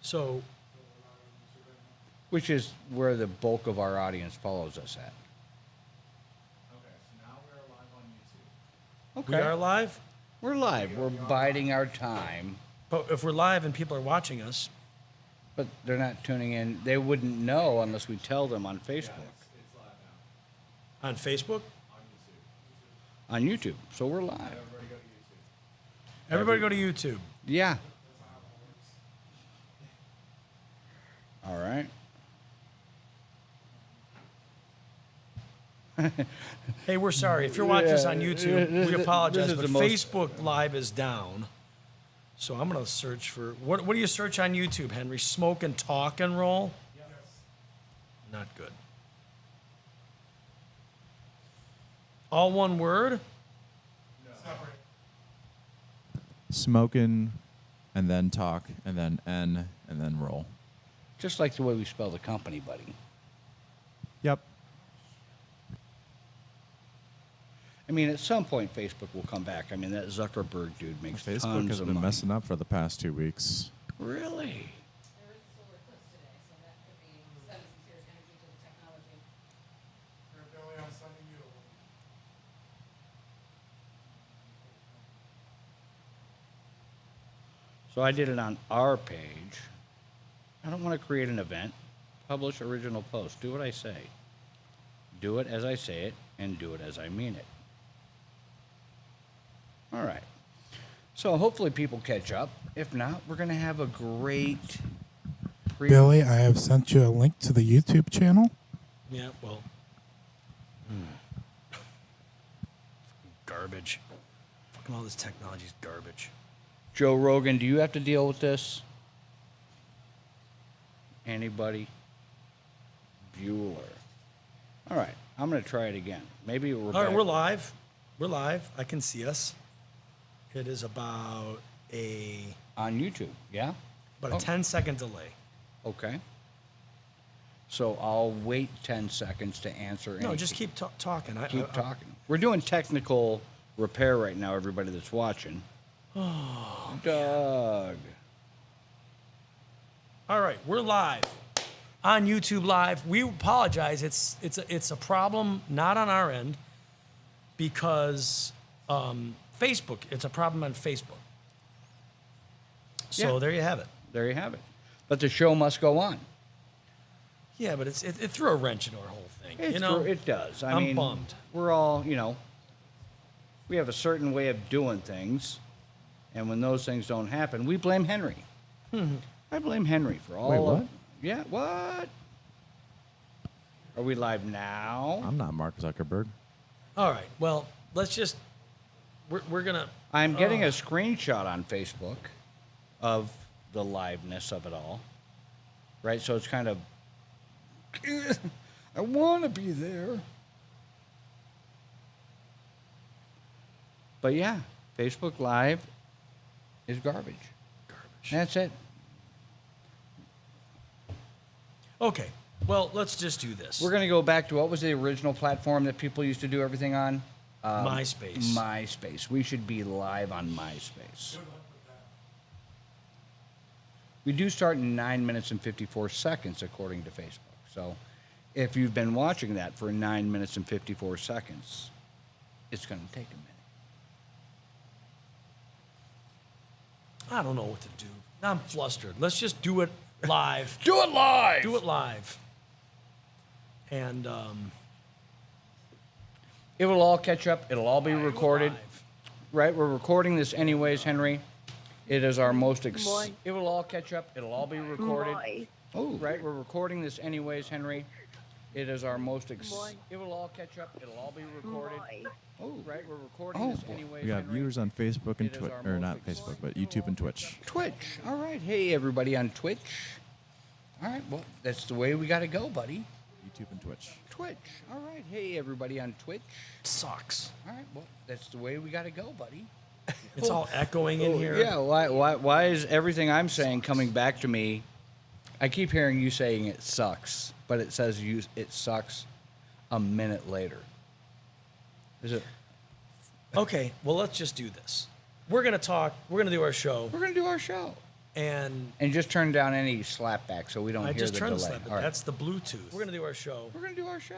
So, which is where the bulk of our audience follows us at. Okay, so now we are live on YouTube. Okay. we are live? We're live. We're biding our time, But if we're live and people are watching us, but they're not tuning in. They wouldn't know unless we tell them on Facebook, It's live now on Facebook, on YouTube. on YouTube. So we're live. Everybody go to YouTube. everybody go to YouTube. Yeah. All right. Hey, we're sorry. If you're watching us on YouTube, we apologize, this is but the most- Facebook Live is down. So I'm going to search for, what do you search on YouTube, Henry? Smoke and talk and roll? Yes. Not good. All one word? No. Separate. Smokin, and then talk, and then N, and then roll. Just like the way we spell the company, buddy. Yep. I mean, at some point, Facebook will come back. I mean, that Zuckerberg dude makes Facebook tons has of been money. messing up for the past 2 weeks. Really? There is a solar eclipse today, so that could be sending some serious energy to the technology. Billy, I'm sending you. So I did it on our page. I don't want to create an event. Publish original post. Do what I say. Do it as I say it, and do it as I mean it. All right. So hopefully people catch up. If not, we're going to have a great Billy, I have sent you a link to the YouTube channel. Yeah, well. Garbage. Fucking all this technology is garbage. Joe Rogan, do you have to deal with this? Anybody? Bueller. All right, I'm going to try it again. Maybe we're All right, back. we're live. We're live. I can see us. It is about a On YouTube, yeah? 10-second delay. Okay. So I'll wait 10 seconds to answer. No, any- just keep talking. keep talking. We're doing technical repair right now, everybody that's watching. Oh, Doug. All right, we're live on YouTube Live. We apologize. It's a problem not on our end because Facebook. It's a problem on Facebook. So Yeah. there you have it. There you have it. But the show must go on. Yeah, but it threw a wrench into our whole thing. It does. I I'm mean, bummed. We're all, we have a certain way of doing things. And when those things don't happen, we blame Henry. I blame Henry for all Wait, of what? Yeah, what? Are we live now? I'm not Mark Zuckerberg. All right. Well, let's just. We're gonna. I'm getting a screenshot on Facebook of the liveness of it all. Right? So it's kind of, I want to be there. But yeah, Facebook Live is garbage. Garbage. That's it. Okay. Well, let's just do this. We're going to go back to what was the original platform that people used to do everything on? MySpace. MySpace. We should be live on MySpace. We do start in 9 minutes and 54 seconds, according to Facebook. So if you've been watching that for 9 minutes and 54 seconds, it's going to take a minute. I don't know what to do. I'm flustered. Let's just do it live. Do it live! Do it live. And It will all catch up. It'll all be do it recorded. live. Right? We're recording this anyways, Henry. It is our most... Boy. It will all catch up. It'll all be recorded. Boy. Oh, right. We're recording this anyways, Henry. It is our most... Boy. It will all catch up. It'll all be recorded. Boy. Oh, right. We're recording this anyways, We have Henry. viewers on Facebook and It is Twitch, our or most not ex- Facebook, but YouTube and Twitch. Twitch. All right. Hey, everybody on Twitch. All right. Well, that's the way we got to go, buddy. YouTube and Twitch. Twitch. All right. Hey, everybody on Twitch. Sucks. All right. Well, that's the way we got to go, buddy. It's all echoing in here. Yeah. Why is everything I'm saying coming back to me? I keep hearing you saying it sucks, but it says it sucks a minute later. Is it? Okay. Well, let's just do this. We're gonna talk. We're gonna do our show, We're gonna do our show. And And just turn down any slapback so we don't I hear just the turned the delay. slap. All right. That's the Bluetooth. We're gonna do our show, We're gonna do our show.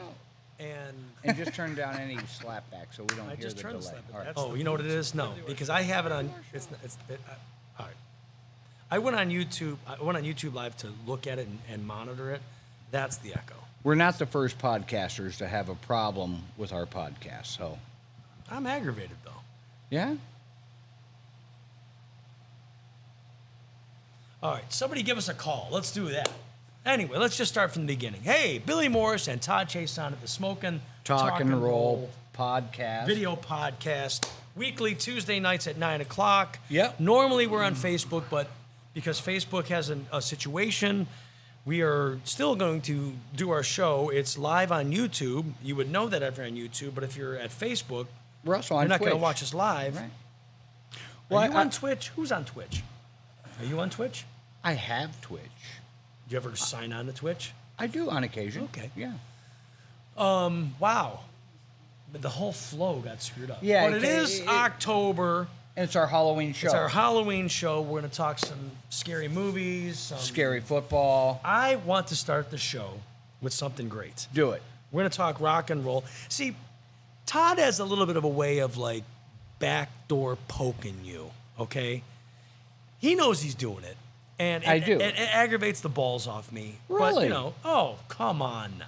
and And just turn down any slapback so we don't I hear just the turned the delay. slap. All right. Oh, you know what it is? No, because I have it on. All right. I went on YouTube. I went on YouTube Live to look at it and monitor it. That's the echo. We're not the first podcasters to have a problem with our podcast, so I'm aggravated though. yeah. All right, somebody give us a call. Let's do that. Anyway, let's just start from the beginning. Hey, Billy Morris and Todd Chase on at the Smokin' Talk and Roll podcast. video podcast, weekly Tuesday nights at 9 o'clock. Yep. Normally we're on Facebook, but because Facebook has a situation, we are still going to do our show. It's live on YouTube. You would know that if you're on YouTube, but if you're at Facebook, We're also on you're not going to Twitch. watch us live. Right. Are you I- on Twitch? Who's on Twitch? Are you on Twitch? I have Twitch. Do you ever sign on to Twitch? I do on occasion. Okay. Yeah. Wow. But the whole flow got screwed up. Yeah, But it is October. And it's our Halloween show. It's our Halloween show. We're going to talk some scary movies. Some... Scary football. I want to start the show with something great. Do it. We're going to talk rock and roll. See, Todd has a little bit of a way of like backdoor poking you, okay? He knows he's doing it. And I do. It aggravates the balls off me. But, Really? you know, oh, come on now.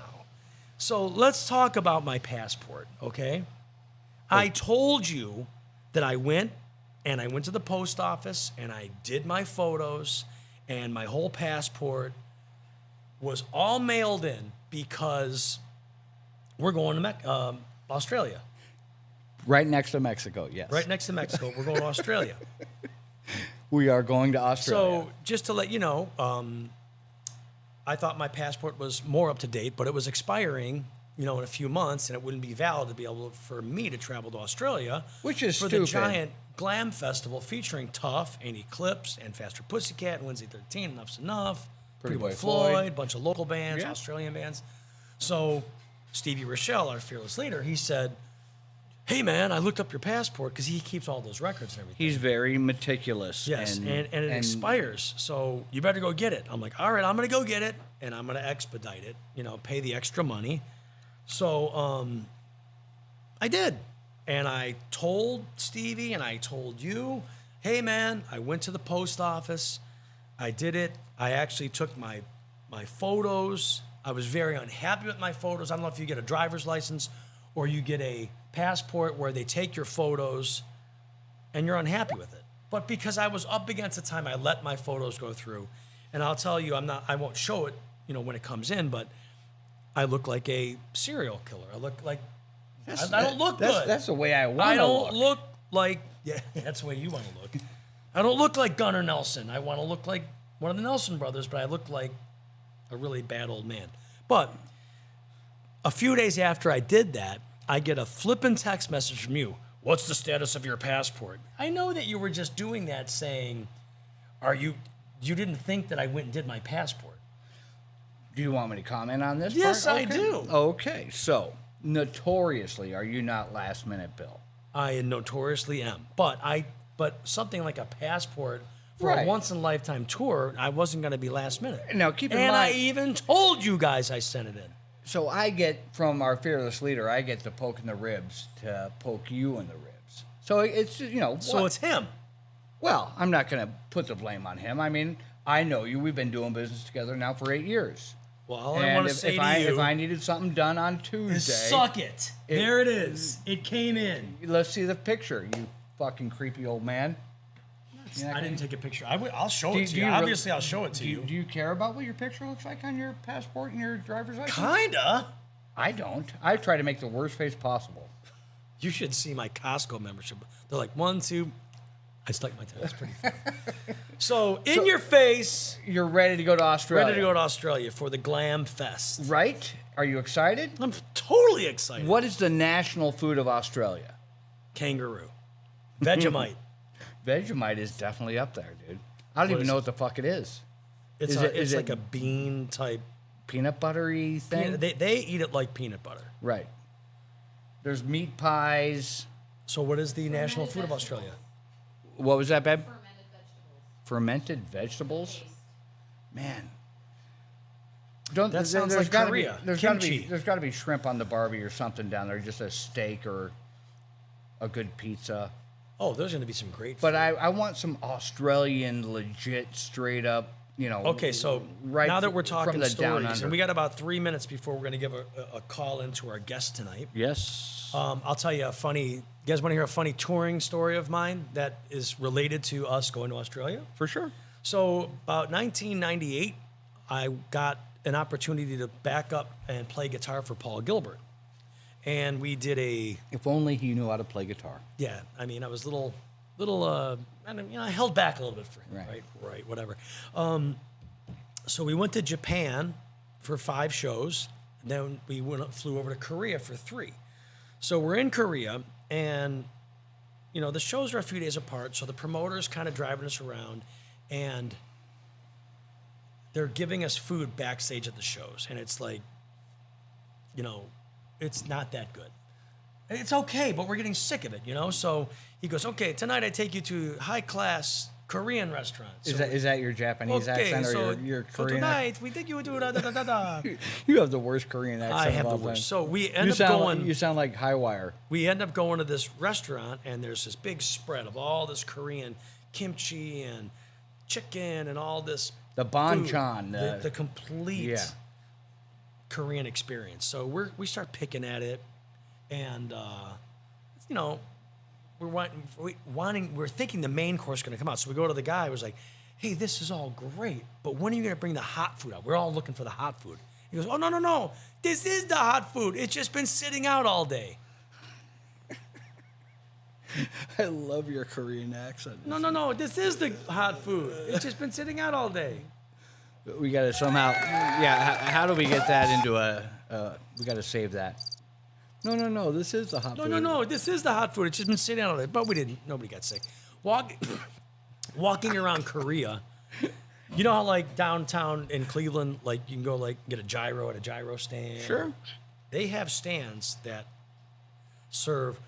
So let's talk about my passport, okay? I told you that I went to the post office and I did my photos and my whole passport was all mailed in because we're going to Australia. Right next to Mexico, yes. Right next to Mexico. We're going to Australia. We are going to Australia. So just to let you know, I thought my passport was more up to date, but it was expiring, in a few months, and it wouldn't be valid to be able for me to travel to Australia. Which is for stupid. the giant glam festival featuring Tough and Eclipse and Faster Pussycat and Wednesday 13. Enough's Enough. Pretty Boy Floyd, Floyd. a bunch of local bands, Yeah. Australian bands. So Stevie Rochelle, our fearless leader, he said, "Hey man, I looked up your passport," because he keeps all those records and everything. He's very meticulous. Yes, and it expires, so you better go get it. I'm like, all right, I'm going to go get it, and I'm going to expedite it, pay the extra money. So I did, and I told Stevie and I told you, hey, man, I went to the post office. I did it. I actually took my photos. I was very unhappy with my photos. I don't know if you get a driver's license or you get a passport where they take your photos and you're unhappy with it. But because I was up against the time, I let my photos go through. And I'll tell you, I won't show it, when it comes in, but I look like a serial killer. I look like, I don't look good. That's the way I want to I don't look. look like, yeah, that's the way you want to look. I don't look like Gunnar Nelson. I want to look like one of the Nelson brothers, but I look like a really bad old man. But a few days after I did that, I get a flippin' text message from you. What's the status of your passport? I know that you were just doing that saying, you didn't think that I went and did my passport. Do you want me to comment on this? Yes, part? I do. Okay, so notoriously, are you not last minute, Bill? I notoriously am. But something like a passport for a Right. once in a lifetime tour, I wasn't going to be last minute. Now, keep in and I mind- even told you guys I sent it in. So I get from our fearless leader, I get the poke in the ribs to poke you in the ribs. So it's So it's him. well, I'm not going to put the blame on him. I mean, I know you. We've been doing business together now for 8 years. Well, all I And want to if, say if to I you if I needed something done on Tuesday, is suck it. There it is. It came in. let's see the picture. You fucking creepy old man. I didn't take a picture. I'll show Do- it to do you. you Obviously, re- I'll show it to you. Do you care about what your picture looks like on your passport and your driver's license? Kinda. I don't. I try to make the worst face possible. You should see my Costco membership. They're like 1, 2. I stuck my toe. It's pretty funny. So, in your face, You're ready to go to Australia. ready to go to Australia for the Glam Fest. Right? Are you excited? I'm totally excited. What is the national food of Australia? Kangaroo. Vegemite. Vegemite is definitely up there, dude. I don't What even is know it? what the fuck it is. It's Is it's it- like a bean type. Peanut buttery thing? They eat it like peanut butter. Right. There's meat pies. So, what is the national food of Australia? What was that, babe? Fermented vegetables. fermented vegetables. Man. Don't, That sounds there's like gotta Korea. Be, Kimchi. there's got to be shrimp on the Barbie or something down there, just a steak or a good pizza. Oh, there's going to be some great But food. I want some Australian, legit, straight up, Okay, so right now that f- we're talking from the down stories, under. and we got about 3 minutes before we're going to give a call into our guest tonight. Yes. I'll tell you a funny. You guys want to hear a funny touring story of mine that is related to us going to Australia? For sure. So about 1998, I got an opportunity to back up and play guitar for Paul Gilbert, and we did a. If only he knew how to play guitar. Yeah, I mean, I was little. I held back a little bit for him, Right. right, whatever. So we went to Japan for 5 shows, and then we flew over to Korea for 3. So we're in Korea, and the shows are a few days apart. So the promoter's kind of driving us around, and they're giving us food backstage at the shows, and it's like, it's not that good. It's okay, but we're getting sick of it, So he goes, okay, tonight I take you to high-class Korean restaurants. Is that your Japanese accent or your so Korean? tonight we take you to da. You have the worst Korean accent. I have of the all worst. time. So we You end up sound going. Like, you sound like Highwire. We end up going to this restaurant, and there's this big spread of all this Korean kimchi and chicken and all this. The food. banchan. The complete Yeah. Korean experience. So we start picking at it, and we're thinking the main course is going to come out. So we go to the guy who was like, hey, this is all great, but when are you going to bring the hot food out? We're all looking for the hot food. He goes, oh, no. This is the hot food. It's just been sitting out all day. I love your Korean accent. No. This is the hot food. It's just been sitting out all day. We got to somehow. Yeah. How do we get that into a? We got to save that. No. This is the hot food. No. This is the hot food. It's just been sitting out all day. But we didn't. Nobody got sick. Walking around Korea, you know how like downtown in Cleveland, like you can go like get a gyro at a gyro stand. Sure. They have stands that serve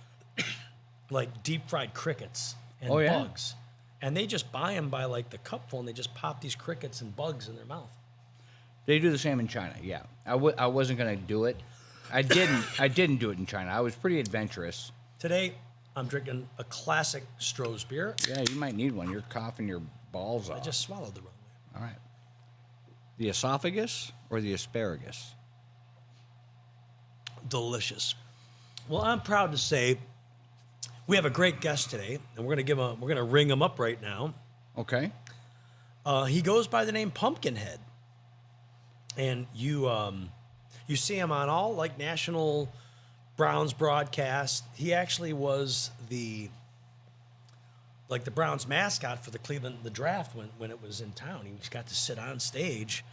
like deep fried crickets and Oh, yeah? bugs, and they just buy them by like the cupful, and they just pop these crickets and bugs in their mouth. They do the same in China. Yeah. I wasn't gonna do it. I didn't do it in China. I was pretty adventurous. Today, I'm drinking a classic Stroh's beer. Yeah, you might need one. You're coughing your balls off. I just swallowed the wrong way. All right. The esophagus or the asparagus? Delicious. Well, I'm proud to say we have a great guest today, and we're gonna ring him up right now. Okay. He goes by the name Pumpkinhead, and you see him on all like national Browns broadcasts. He actually was the Browns mascot for the draft when it was in town. He just got to sit on stage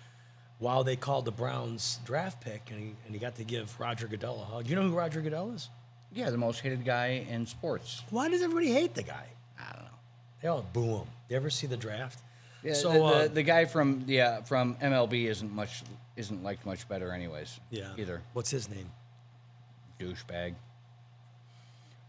while they called the Browns draft pick, and he got to give Roger Goodell a hug. You know who Roger Goodell is? Yeah, the most hated guy in sports. Why does everybody hate the guy? I don't know. They all boo him. You ever see the draft? Yeah, So the guy from MLB isn't liked much better anyways. yeah. Either What's his name? douchebag.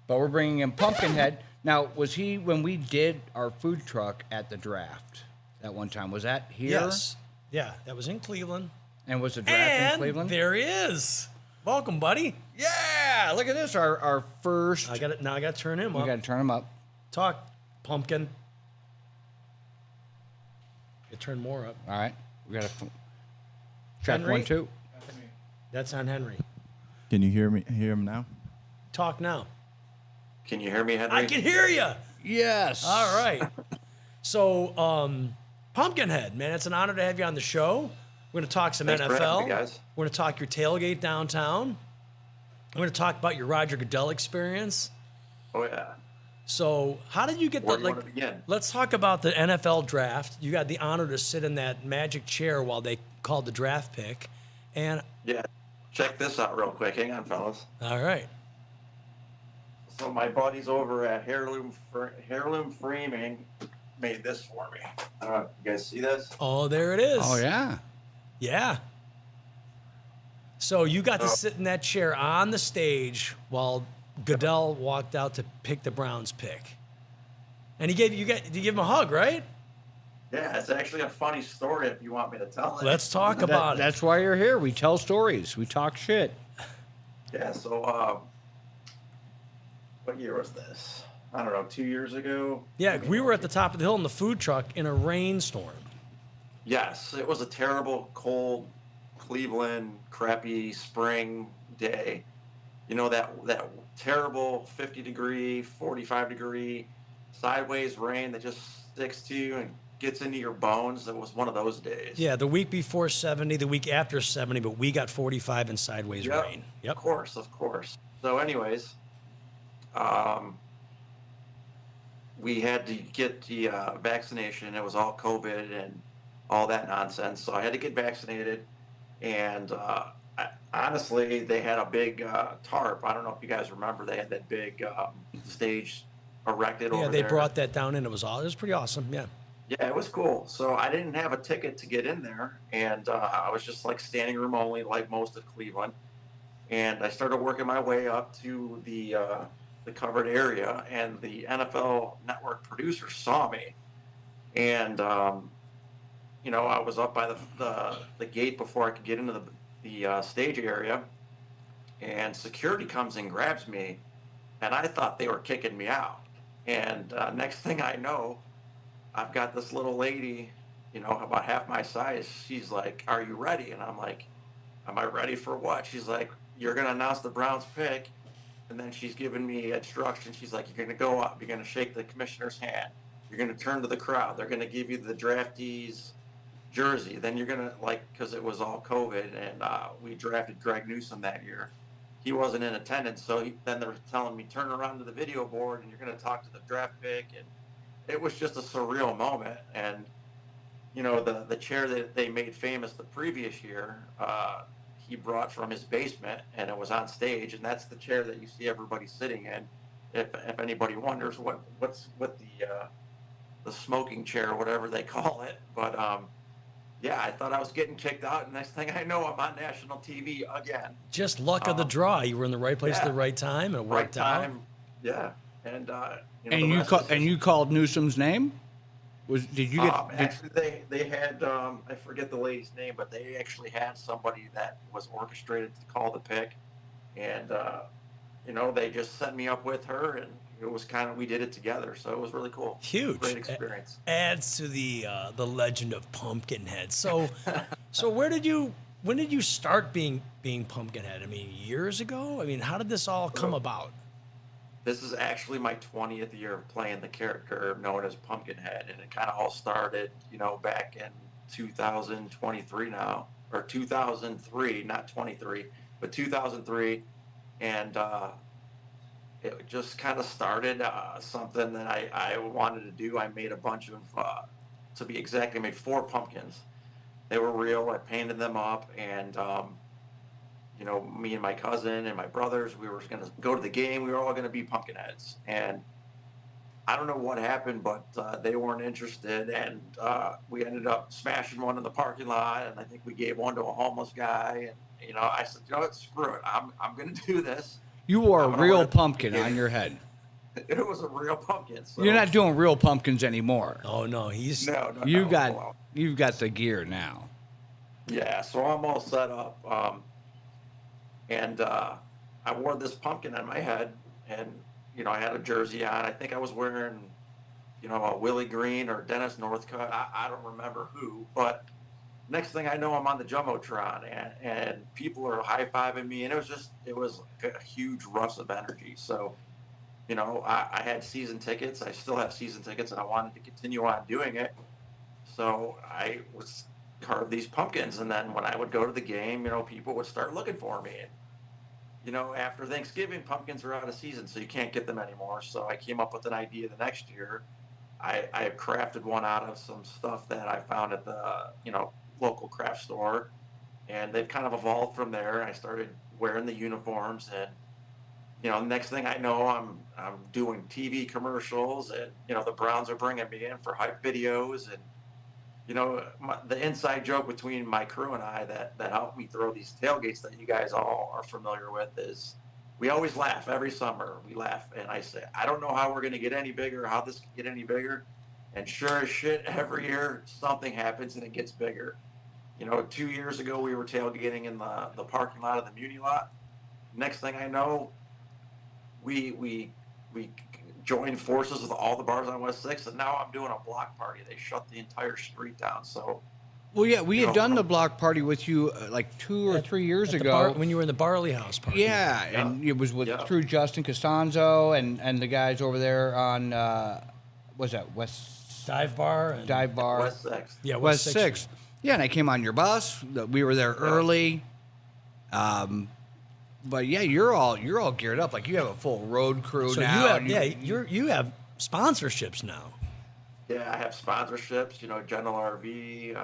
But we're bringing in Pumpkinhead. Now, was he when we did our food truck at the draft that one time? Was that here? Yes. Yeah, that was in Cleveland. And was the draft And in Cleveland? there he is. Welcome, buddy. Yeah, look at this. Our first. I got it. Now I got to turn him We up. got to turn him up. Talk, Pumpkin. You turn more up. All right. We got to check Henry? 1, 2. That's on Henry. Can you hear him now? Talk now. Can you hear me, Henry? I can hear you. Yes. All right. So, Pumpkinhead, man, it's an honor to have you on the show. We're going to talk some Thanks for having NFL. me, guys. We're going to talk your tailgate downtown. We're going to talk about your Roger Goodell experience. Oh, yeah. So, how did you get Where the do you want to begin? Let's talk about the NFL draft. You got the honor to sit in that magic chair while they called the draft pick. And Yeah. Check this out real quick. Hang on, fellas. all right. So my buddies over at Heirloom Framing made this for me. I don't know if you guys see this. Oh, there it is. Oh, yeah. Yeah. So you got to Oh. sit in that chair on the stage while Goodell walked out to pick the Browns pick. And did you give him a hug, right? Yeah, it's actually a funny story if you want me to tell it. Let's talk about it. That's why you're here. We tell stories. We talk shit. Yeah, so what year was this? I don't know, 2 years ago? Yeah, Maybe we were more. at the top of the hill in the food truck in a rainstorm. Yes, it was a terrible, cold, Cleveland, crappy spring day. You know that terrible 50-degree, 45-degree sideways rain that just sticks to you and gets into your bones. It was one of those days. Yeah, the week before 70, the week after 70, but we got 45 and sideways Yep. rain. Yep. Of course. So, anyways, um, we had to get the vaccination. It was all COVID and all that nonsense. So I had to get vaccinated. And honestly, they had a big tarp. I don't know if you guys remember. They had that big stage erected Yeah, over they there. brought that down and it was pretty awesome. Yeah. Yeah, it was cool. So I didn't have a ticket to get in there, and I was just like standing room only, like most of Cleveland. And I started working my way up to the covered area, and the NFL Network producer saw me, and I was up by the gate before I could get into the stage area, and security comes and grabs me, and I thought they were kicking me out. And next thing I know, I've got this little lady, about half my size. She's like, "Are you ready?" And I'm like, "Am I ready for what?" She's like, "You're gonna announce the Browns pick." And then she's giving me instructions. She's like, "You're gonna go up. You're gonna shake the commissioner's hand. You're gonna turn to the crowd. They're gonna give you the draftee's jersey. Then you're gonna because it was all COVID, and we drafted Greg Newsome that year. He wasn't in attendance, so then they're telling me turn around to the video board, and you're gonna talk to the draft pick." And it was just a surreal moment. And the chair that they made famous the previous year, he brought from his basement, and it was on stage, and that's the chair that you see everybody sitting in. If anybody wonders what's with the smoking chair, whatever they call it. But yeah, I thought I was getting kicked out, and next thing I know, I'm on national TV again. Just luck of the draw. You were in the right place at the Yeah. right time, and it Right worked out. time, yeah. And And you called Newsome's name? Did you get? Actually, they had I forget the lady's name, but they actually had somebody that was orchestrated to call the pick, and they just set me up with her, and it was we did it together, so it was really cool. Huge. Great experience. Adds to the legend of Pumpkinhead. So, when did you start being Pumpkinhead? I mean, years ago. I mean, how did this all come about? This is actually my 20th year of playing the character known as Pumpkinhead, and it kind of all started, back in 2023 now, or 2003, not 23, but 2003, and it just kind of started something that I wanted to do. I made a bunch of, to be exact, I made 4 pumpkins. They were real. I painted them up, and me and my cousin and my brothers, we were going to go to the game. We were all going to be Pumpkinheads. And I don't know what happened, but they weren't interested. And we ended up smashing one in the parking lot. And I think we gave one to a homeless guy. And, I said, what, screw it. I'm going to do this. You wore a real pumpkin on your head. It was a real pumpkin. So. You're not doing real pumpkins anymore. Oh no, he's No. You've got the gear now. Yeah, so I'm all set up. And I wore this pumpkin on my head, and I had a jersey on. I think I was wearing, a Willie Green or Dennis Northcutt. I don't remember who, but next thing I know, I'm on the jumbotron, and people are high fiving me, and it was a huge rush of energy. So, I had season tickets. I still have season tickets, and I wanted to continue on doing it. So I was carved these pumpkins, and then when I would go to the game, people would start looking for me. And after Thanksgiving, pumpkins are out of season, so you can't get them anymore. So I came up with an idea the next year. I crafted one out of some stuff that I found at the local craft store, and they've kind of evolved from there. I started wearing the uniforms, and next thing I know, I'm doing TV commercials, and the Browns are bringing me in for hype videos. And the inside joke between my crew and I that helped me throw these tailgates that you guys all are familiar with is we always laugh every summer. We laugh, and I say, I don't know how we're going to get any bigger, how this can get any bigger, And sure as shit, every year something happens and it gets bigger. 2 years ago we were tailgating in the parking lot of the Muni lot. Next thing I know, we joined forces with all the bars on West Sixth, and now I'm doing a block party. They shut the entire street down. So, Well, yeah, we you had know, done the block party with you like 2 or 3 years At the ago. when you were in the Barley House party. Yeah, Yeah. and it was with Yeah. through Justin Costanzo and the guys over there on what's that West Dive bar. And, Dive Bar West Sixth. Yeah, West Sixth. Six. Yeah, and I came on your bus. We were there early. But yeah, you're all geared up. Like you have a full road crew So now. you have, and you have sponsorships now. Yeah, I have sponsorships. General RV.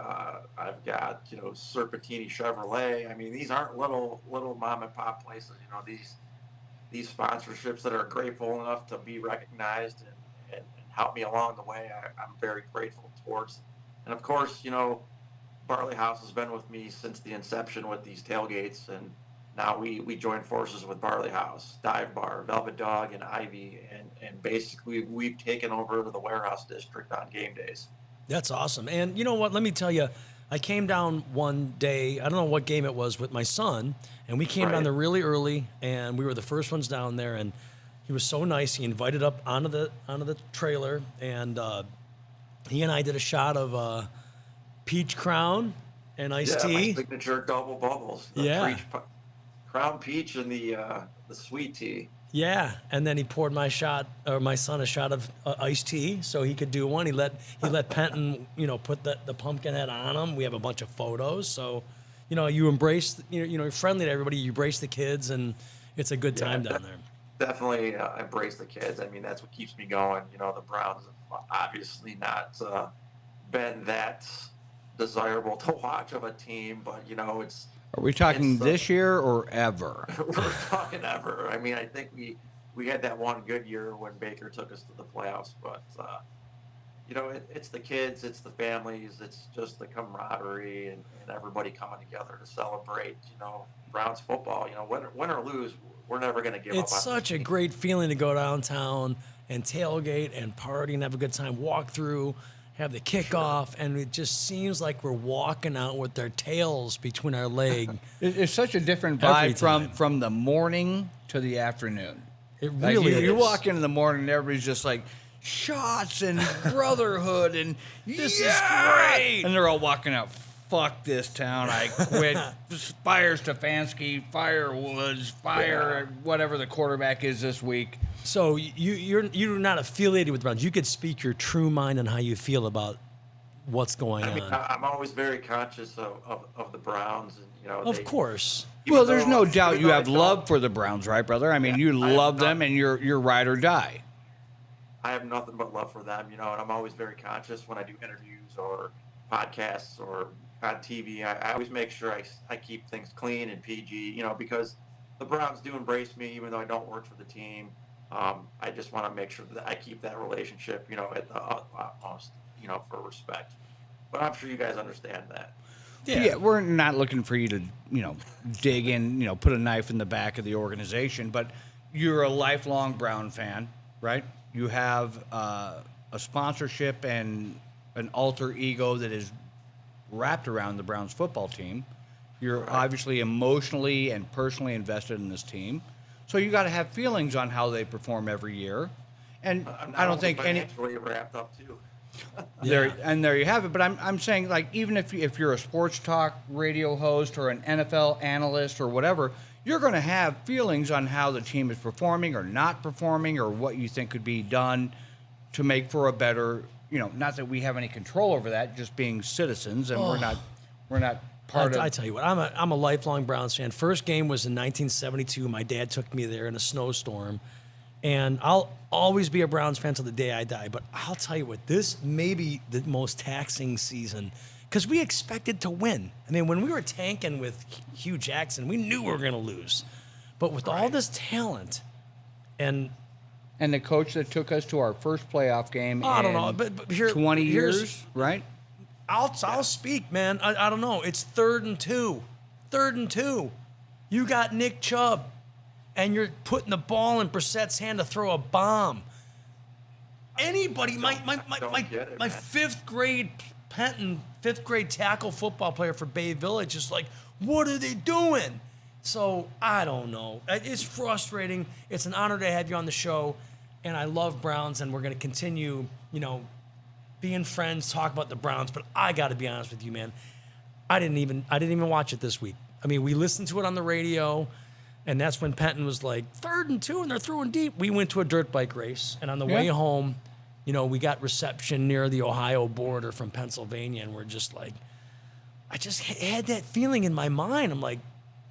I've got Serpentini Chevrolet. I mean, these aren't little mom and pop places. These sponsorships that are grateful enough to be recognized and help me along the way. I'm very grateful towards. And of course, Barley House has been with me since the inception with these tailgates, and now we joined forces with Barley House, Dive Bar, Velvet Dog, and Ivy, and basically we've taken over the warehouse district on game days. That's awesome. And you know what? Let me tell you, I came down one day, I don't know what game it was, with my son, and we came down Right. there really early, and we were the first ones down there, and he was so nice. He invited up onto the trailer, and he and I did a shot of peach crown and iced Yeah, my tea. signature double bubbles. The Yeah. Crown Peach and the sweet tea. Yeah, and then he poured my son a shot of iced tea, so he could do one. He let Penton, put the Pumpkinhead on him. We have a bunch of photos, so you embrace, you're friendly to everybody. You embrace the kids, and it's a good time down there. Definitely embrace the kids. I mean, that's what keeps me going. The Browns have obviously not been that desirable to watch of a team, but it's. Are we talking It's, this year or ever? We're talking ever. I mean, I think we had that one good year when Baker took us to the playoffs, but it's the kids, it's the families, it's just the camaraderie and everybody coming together to celebrate. Browns football. Win or lose, we're never going to give up. It's on such this a team. great feeling to go downtown and tailgate and party and have a good time, walk through, have the kickoff, and it just seems like we're walking out with our tails between our legs. It's such a different Every vibe time. from the morning to the afternoon. It Like really you is. walk in the morning, and everybody's just like shots and brotherhood and This is "Yeah!" great. and they're all walking out. Fuck this town! I quit. Fire Stefanski, fire Woods, fire whatever the quarterback is this week. So you're not affiliated with the Browns. You could speak your true mind on how you feel about what's going I mean, on. I'm always very conscious of the Browns, and Of course. Well, there's no even doubt you though I have don't- love for the Browns, right, brother? I mean, you I have love them, not- and you're ride or die. I have nothing but love for them, and I'm always very conscious when I do interviews or podcasts or on TV. I always make sure I keep things clean and PG, because the Browns do embrace me, even though I don't work for the team. I just want to make sure that I keep that relationship, at the utmost, for respect. But I'm sure you guys understand that. Yeah, we're not looking for you to, dig in, put a knife in the back of the organization, but you're a lifelong Brown fan, right? You have a sponsorship and an alter ego that is wrapped around the Browns football team. You're obviously emotionally and personally invested in this team. So you got to have feelings on how they perform every year. And I'm I don't think any financially wrapped up too. there you have it. But I'm saying, like, even if you're a sports talk radio host or an NFL analyst or whatever, you're going to have feelings on how the team is performing or not performing or what you think could be done to make for a better, not that we have any control over that, just being citizens, and we're not part of. I tell you what, I'm a lifelong Browns fan. First game was in 1972. My dad took me there in a snowstorm, and I'll always be a Browns fan till the day I die. But I'll tell you what, this may be the most taxing season because we expected to win. I mean, when we were tanking with Hugh Jackson, we knew we were going to lose. But with all this talent, and And the coach that took us to our first playoff game I don't in know, but here, 20 here's- years, right? I'll speak, man. I don't know. It's 3rd and 2. 3rd and 2. You got Nick Chubb, and you're putting the ball in Brissett's hand to throw a bomb. Anybody, my don't get it, man. fifth grade tackle football player for Bay Village is like, what are they doing? So I don't know. It's frustrating. It's an honor to have you on the show, and I love Browns, and we're going to continue, being friends, talk about the Browns. But I got to be honest with you, man. I didn't even watch it this week. I mean, we listened to it on the radio, and that's when Penton was like 3rd and 2, and they're throwing deep. We went to a dirt bike race, and on the way home, we got reception near the Ohio border from Pennsylvania, and we're just like, I just had that feeling in my mind. I'm like,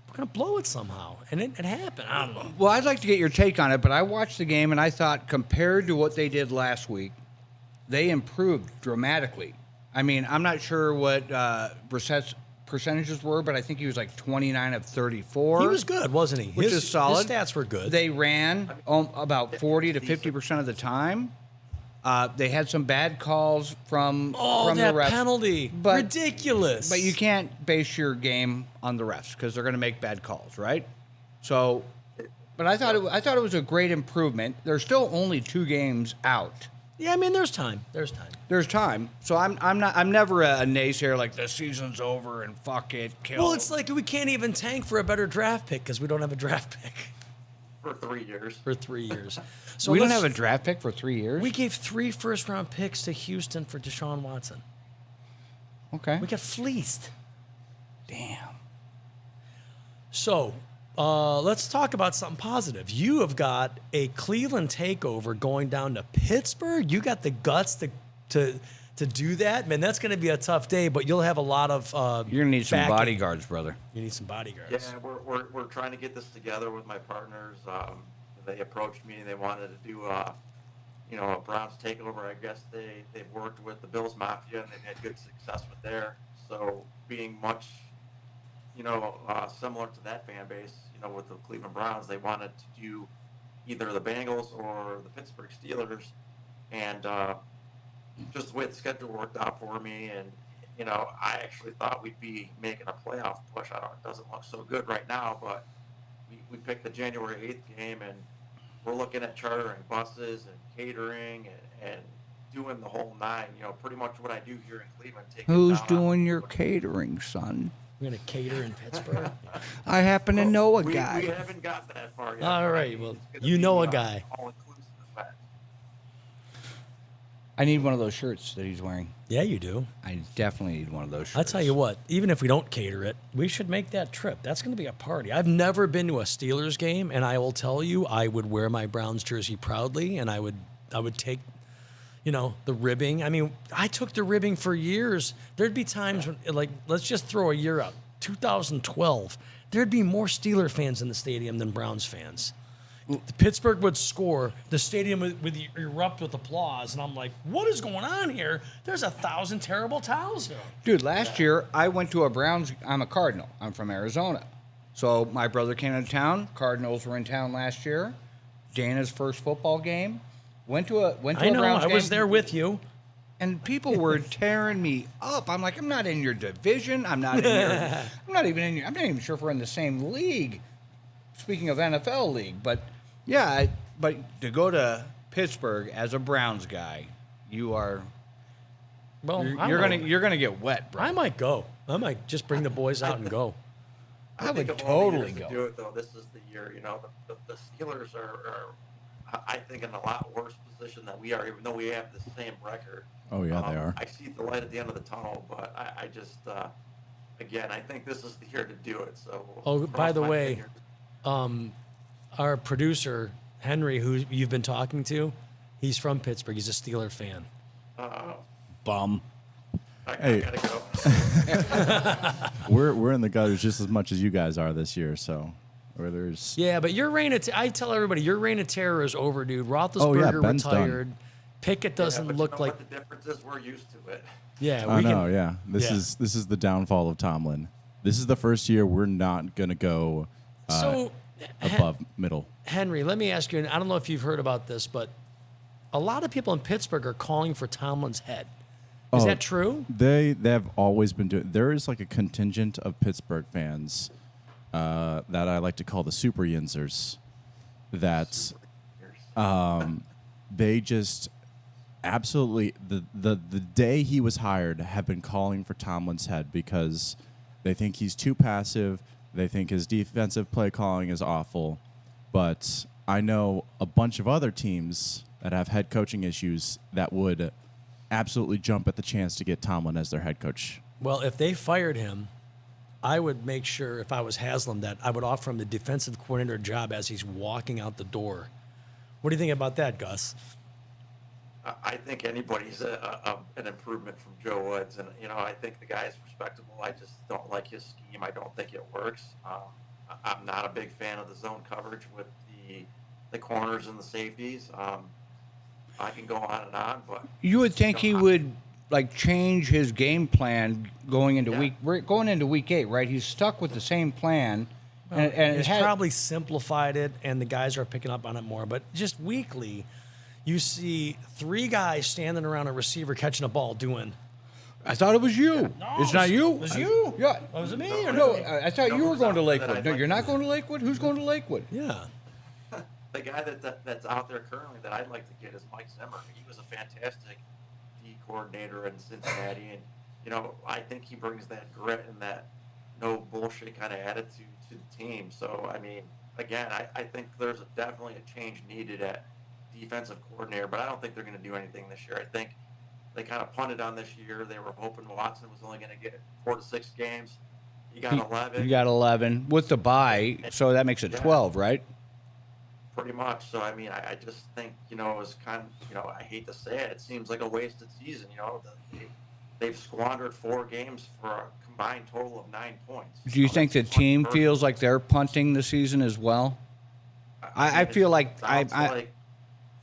we're gonna blow it somehow, and it happened. I don't know. Well, I'd like to get your take on it, but I watched the game and I thought, compared to what they did last week, they improved dramatically. I mean, I'm not sure what Brissett's percentages were, but I think he was like 29 of 34. He was good, wasn't he? Which is solid. His stats were good. They ran about 40 to 50% of the time. They had some bad calls from the refs. Penalty, ridiculous. But you can't base your game on the refs because they're going to make bad calls, right? So, but I thought it was a great improvement. There's still only 2 games out. Yeah, I mean, there's time. There's time. So I'm never a naysayer like the season's over and fuck it, kill. Well, it's like we can't even tank for a better draft pick because we don't have a draft pick For 3 years. for 3 years. So we don't have a draft pick for 3 years. We gave 3 first-round picks to Houston for Deshaun Watson. Okay. We got fleeced. Damn. So, let's talk about something positive. You have got a Cleveland takeover going down to Pittsburgh. You got the guts to do that, man. That's going to be a tough day, but you'll have a lot of. You're gonna need some backing. bodyguards, brother. You need some bodyguards. Yeah, we're trying to get this together with my partners. They approached me and they wanted to do a Browns takeover. I guess they've worked with the Bills Mafia and they've had good success with there. So being much, similar to that fan base, with the Cleveland Browns, they wanted to do either the Bengals or the Pittsburgh Steelers, and just the way the schedule worked out for me, and I actually thought we'd be making a playoff push. It doesn't look so good right now, but we picked the January 8th game, and we're looking at chartering buses and catering and doing the whole 9. Pretty much what I do here in Cleveland. Who's doing your catering, son? We're going to cater in Pittsburgh. I happen to know a we guy. We haven't got that far yet. All right, well, you know a guy. All-inclusive event. I need one of those shirts that he's wearing. Yeah, you do. I definitely need one of those shirts. I'll tell you what, even if we don't cater it, we should make that trip. That's going to be a party. I've never been to a Steelers game, and I will tell you, I would wear my Browns jersey proudly, and I would take, the ribbing. I mean, I took the ribbing for years. There'd be times when, like, let's just throw a year out, 2012. There'd be more Steeler fans in the stadium than Browns fans. Pittsburgh would score, the stadium would erupt with applause, and I'm like, what is going on here? There's 1,000 terrible towels here. Dude, last year I went to a Browns. I'm a Cardinal. I'm from Arizona. So my brother came into town. Cardinals were in town last year. Dana's first football game. Went to a Browns game. I was there with you. And people were tearing me up. I'm like, I'm not in your division. I'm not even sure if we're in the same league. Speaking of NFL league, but yeah, but to go to Pittsburgh as a Browns guy, you're gonna get wet, bro. I might go. I might just bring the boys out and go. I would think of all the totally years to go. do it, though. This is the year. The Steelers are, I think, in a lot worse position than we are, even though we have the same record. Oh, yeah, they are. I see the light at the end of the tunnel, but I just, again, I think this is the year to do it. So. By the cross my way, our fingers. producer Henry, who you've been talking to, he's from Pittsburgh. He's a Steeler fan. Bum. I gotta go. We're in the gutters just as much as you guys are this year. So, where there's Yeah, but your reign of I tell everybody your reign of terror is over, dude. Roethlisberger Ben's retired. Pickett doesn't but look like. what the difference is we're used to it. Yeah, I we know. can. Yeah, this is the downfall of Tomlin. This is the first year we're not gonna go So, above middle. Henry, let me ask you, and I don't know if you've heard about this, but a lot of people in Pittsburgh are calling for Tomlin's head. Is that true? They have always been doing. There is like a contingent of Pittsburgh fans that I like to call the Super Yinzers. That they just absolutely the day he was hired have been calling for Tomlin's head because they think he's too passive. They think his defensive play calling is awful. But I know a bunch of other teams that have head coaching issues that would absolutely jump at the chance to get Tomlin as their head coach. Well, if they fired him, I would make sure, if I was Haslam, that I would offer him the defensive coordinator job as he's walking out the door. What do you think about that, Gus? I think anybody's an improvement from Joe Woods, and I think the guy's respectable. I just don't like his scheme. I don't think it works. I'm not a big fan of the zone coverage with the corners and the safeties. I can go on and on, but You would think he would like change his game plan going into Yeah. week 8, right? He's stuck with the same plan, and it He's had, probably simplified it, and the guys are picking up on it more. But just weekly, you see 3 guys standing around a receiver catching a ball doing. I thought it was you. It's not you. It was you? Yeah. Was it me? No, Or No, no? I thought No, you were who's going to out there that Lakewood. I'd No, like you're to not see? going to Lakewood. Who's going to Lakewood? Yeah. the guy that's out there currently that I'd like to get is Mike Zimmer. He was a fantastic D coordinator in Cincinnati, and I think he brings that grit and that no bullshit kind of attitude to the team. So I mean, again, I think there's definitely a change needed at defensive coordinator, but I don't think they're going to do anything this year. I think they kind of punted on this year. They were hoping Watson was only going to get 4 to 6 games. He got 11. You got 11 with the bye, so that makes it Yeah. 12, right? Pretty much. So I mean, I just think it was kind of I hate to say it, it seems like a wasted season. They've squandered 4 games for a combined total of 9 points. Do you So think the that's team 1/3. feels like they're punting the season as well? I mean, feel it like sounds I- like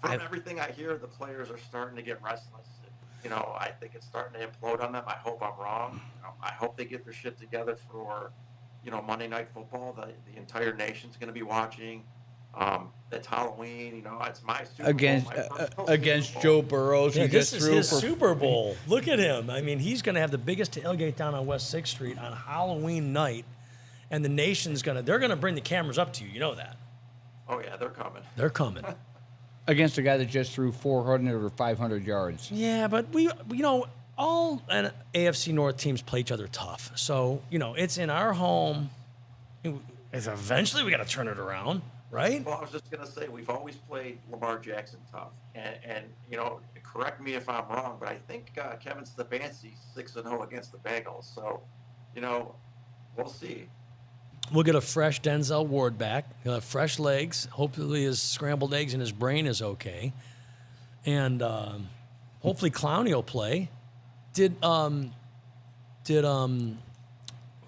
from I- everything I hear, the players are starting to get restless. I think it's starting to implode on them. I hope I'm wrong. I hope they get their shit together for Monday Night Football. The entire nation's going to be watching. It's Halloween. It's my Super Bowl, against my personal against Super Joe Bowl. Burrows, Yeah, he this just is threw his for Super Bowl. Look at him. I mean, he's going to have the biggest tailgate down on West 6th Street on Halloween night, and the nation's they're going to bring the cameras up to you. You know that. Oh yeah, they're coming. They're coming. against a guy that just threw 400 or 500 yards. Yeah, but all AFC North teams play each other tough. So, it's in our home. Eventually we got to turn it around, right? Well, I was just gonna say we've always played Lamar Jackson tough, and correct me if I'm wrong, but I think Kevin Stefanski's 6-0 against the Bengals. So, we'll see. We'll get a fresh Denzel Ward back. He'll have fresh legs. Hopefully his scrambled eggs in his brain is okay. And hopefully Clowney will play. Did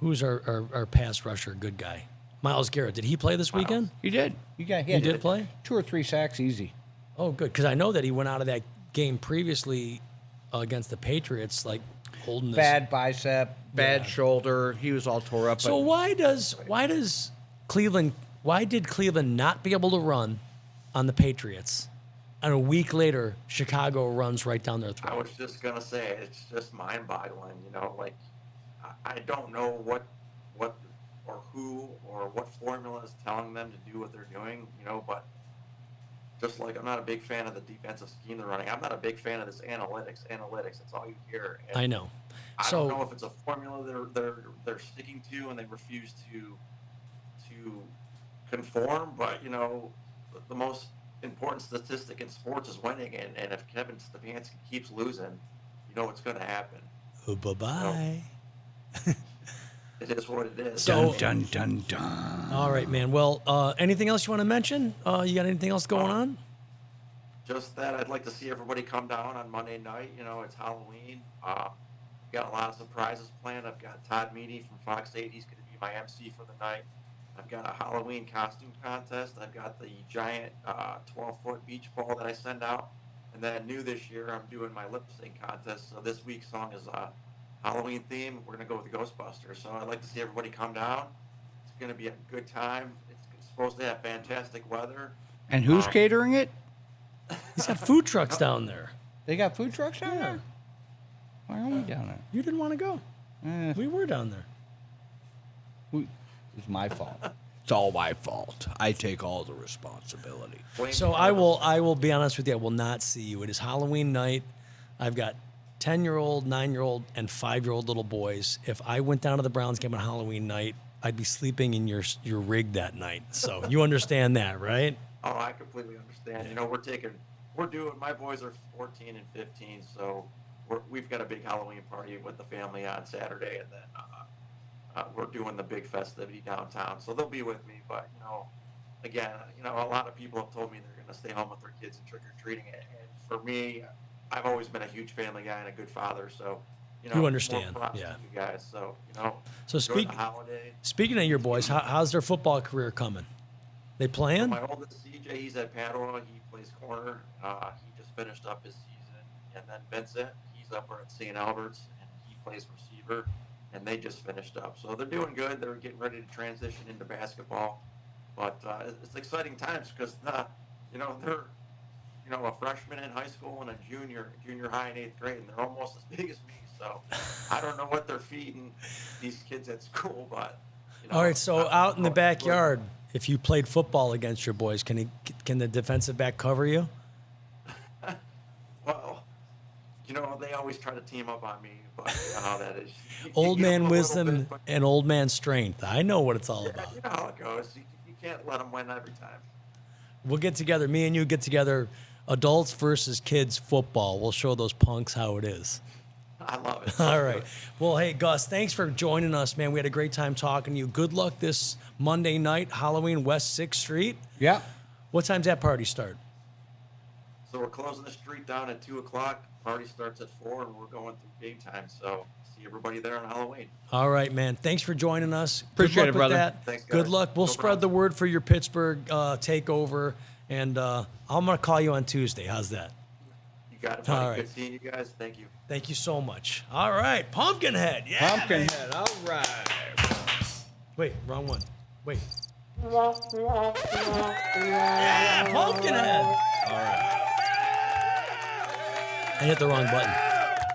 who's our pass rusher good guy? Myles Garrett. Did he play this weekend? He did. He He did play? 2 or 3 sacks easy. Oh, good. Because I know that he went out of that game previously against the Patriots, like holding this. Bad bicep, bad Yeah. shoulder. He was all tore up. So but why did Cleveland not be able to run on the Patriots? And a week later, Chicago runs right down their I throat. was just gonna say it's just mind-boggling. I don't know what or who or what formula is telling them to do what they're doing. But just like I'm not a big fan of the defensive scheme they're running. I'm not a big fan of this analytics. That's all you hear. And I know. I So don't know if it's a formula they're sticking to and they refuse to conform. But the most important statistic in sports is winning, and if Kevin Stefanski keeps losing, what's going to happen. bye-bye. It is what it is. So- dun, dun, dun, dun. All right, man. Well, anything else you want to mention? You got anything else going on? Just that I'd like to see everybody come down on Monday night. It's Halloween. Got a lot of surprises planned. I've got Todd Meany from Fox 8. He's going to be my MC for the night. I've got a Halloween costume contest. I've got the giant 12-foot beach ball that I send out. And then new this year, I'm doing my lip sync contest. So this week's song is Halloween theme. We're going to go with the Ghostbusters. So I'd like to see everybody come down. It's going to be a good time. It's supposed to have fantastic weather. And who's catering it? He's got food trucks down there. They got food trucks down Yeah. there? Why are we down there? You didn't want to go. Eh, We were down there. it's my fault. It's all my fault. I take all the responsibility. Blame So the I will be honest with you. I will not see you. It is Halloween night. I've got 10-year-old, 9-year-old, and 5-year-old little boys. If I went down to the Browns game on Halloween night, I'd be sleeping in your rig that night. So you understand that, right? Oh, I completely understand. You know, my boys are 14 and 15, so we've got a big Halloween party with the family on Saturday, and then we're doing the big festivity downtown. So they'll be with me, but again, a lot of people have told me they're going to stay home with their kids and trick or treating. And for me, I've always been a huge family guy and a good father, so You understand, more props yeah. to you guys. So So enjoy the holiday. speaking of your boys, how's their football career coming? They playing? My oldest CJ, he's at Padua. He plays corner. He just finished up his season, and then Vincent, he's up at St. Albert's, and he plays receiver. And they just finished up, so they're doing good. They're getting ready to transition into basketball, but it's exciting times because they're a freshman in high school and a junior high in 8th grade, and they're almost as big as me. So I don't know what they're feeding these kids at school, but All right, so out in the backyard, if you played football against your boys, can the defensive back cover you? Well, they always try to team up on me, but you know how that is. Old You give them man a little wisdom bit, but and old man strength. I know what it's all about. you know how it goes. You can't let them win every time. We'll get together. Me and you get together. Adults versus kids football. We'll show those punks how it is. I love it. All right. Well, hey, Gus, thanks for joining us, man. We had a great time talking to you. Good luck this Monday night, Halloween, West 6th Street. Yeah. What time's that party start? So we're closing the street down at 2:00. Party starts at 4, and we're going through game time. So see everybody there on Halloween. All right, man. Thanks for joining us. Appreciate Good luck it, brother. with that. Thanks, guys. Good luck. We'll No spread problem. the word for your Pittsburgh takeover, and I'm going to call you on Tuesday. How's that? You got it, All buddy. right. Good seeing you guys. Thank you. Thank you so much. All right. Pumpkinhead. Yeah. Pumpkinhead. All right. Wait, wrong one. Wait. Yeah, Pumpkinhead. All right. I hit the wrong button.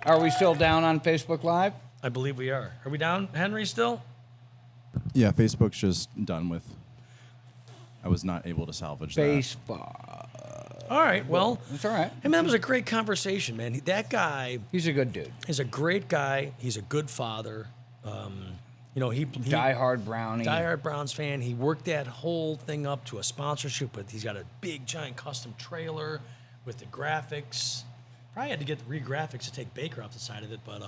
Are we still down on Facebook Live? I believe we are. Are we down, Henry, still? Yeah, Facebook's just done with. I was not able to salvage that. Facebook. All right. Well, It's all right. hey, man, that was a great conversation, man. That guy He's a good dude. is a great guy. He's a good father. He Diehard Brownie. diehard Browns fan. He worked that whole thing up to a sponsorship, but he's got a big, giant custom trailer with the graphics. Probably had to get the re-graphics to take Baker off the side of it, but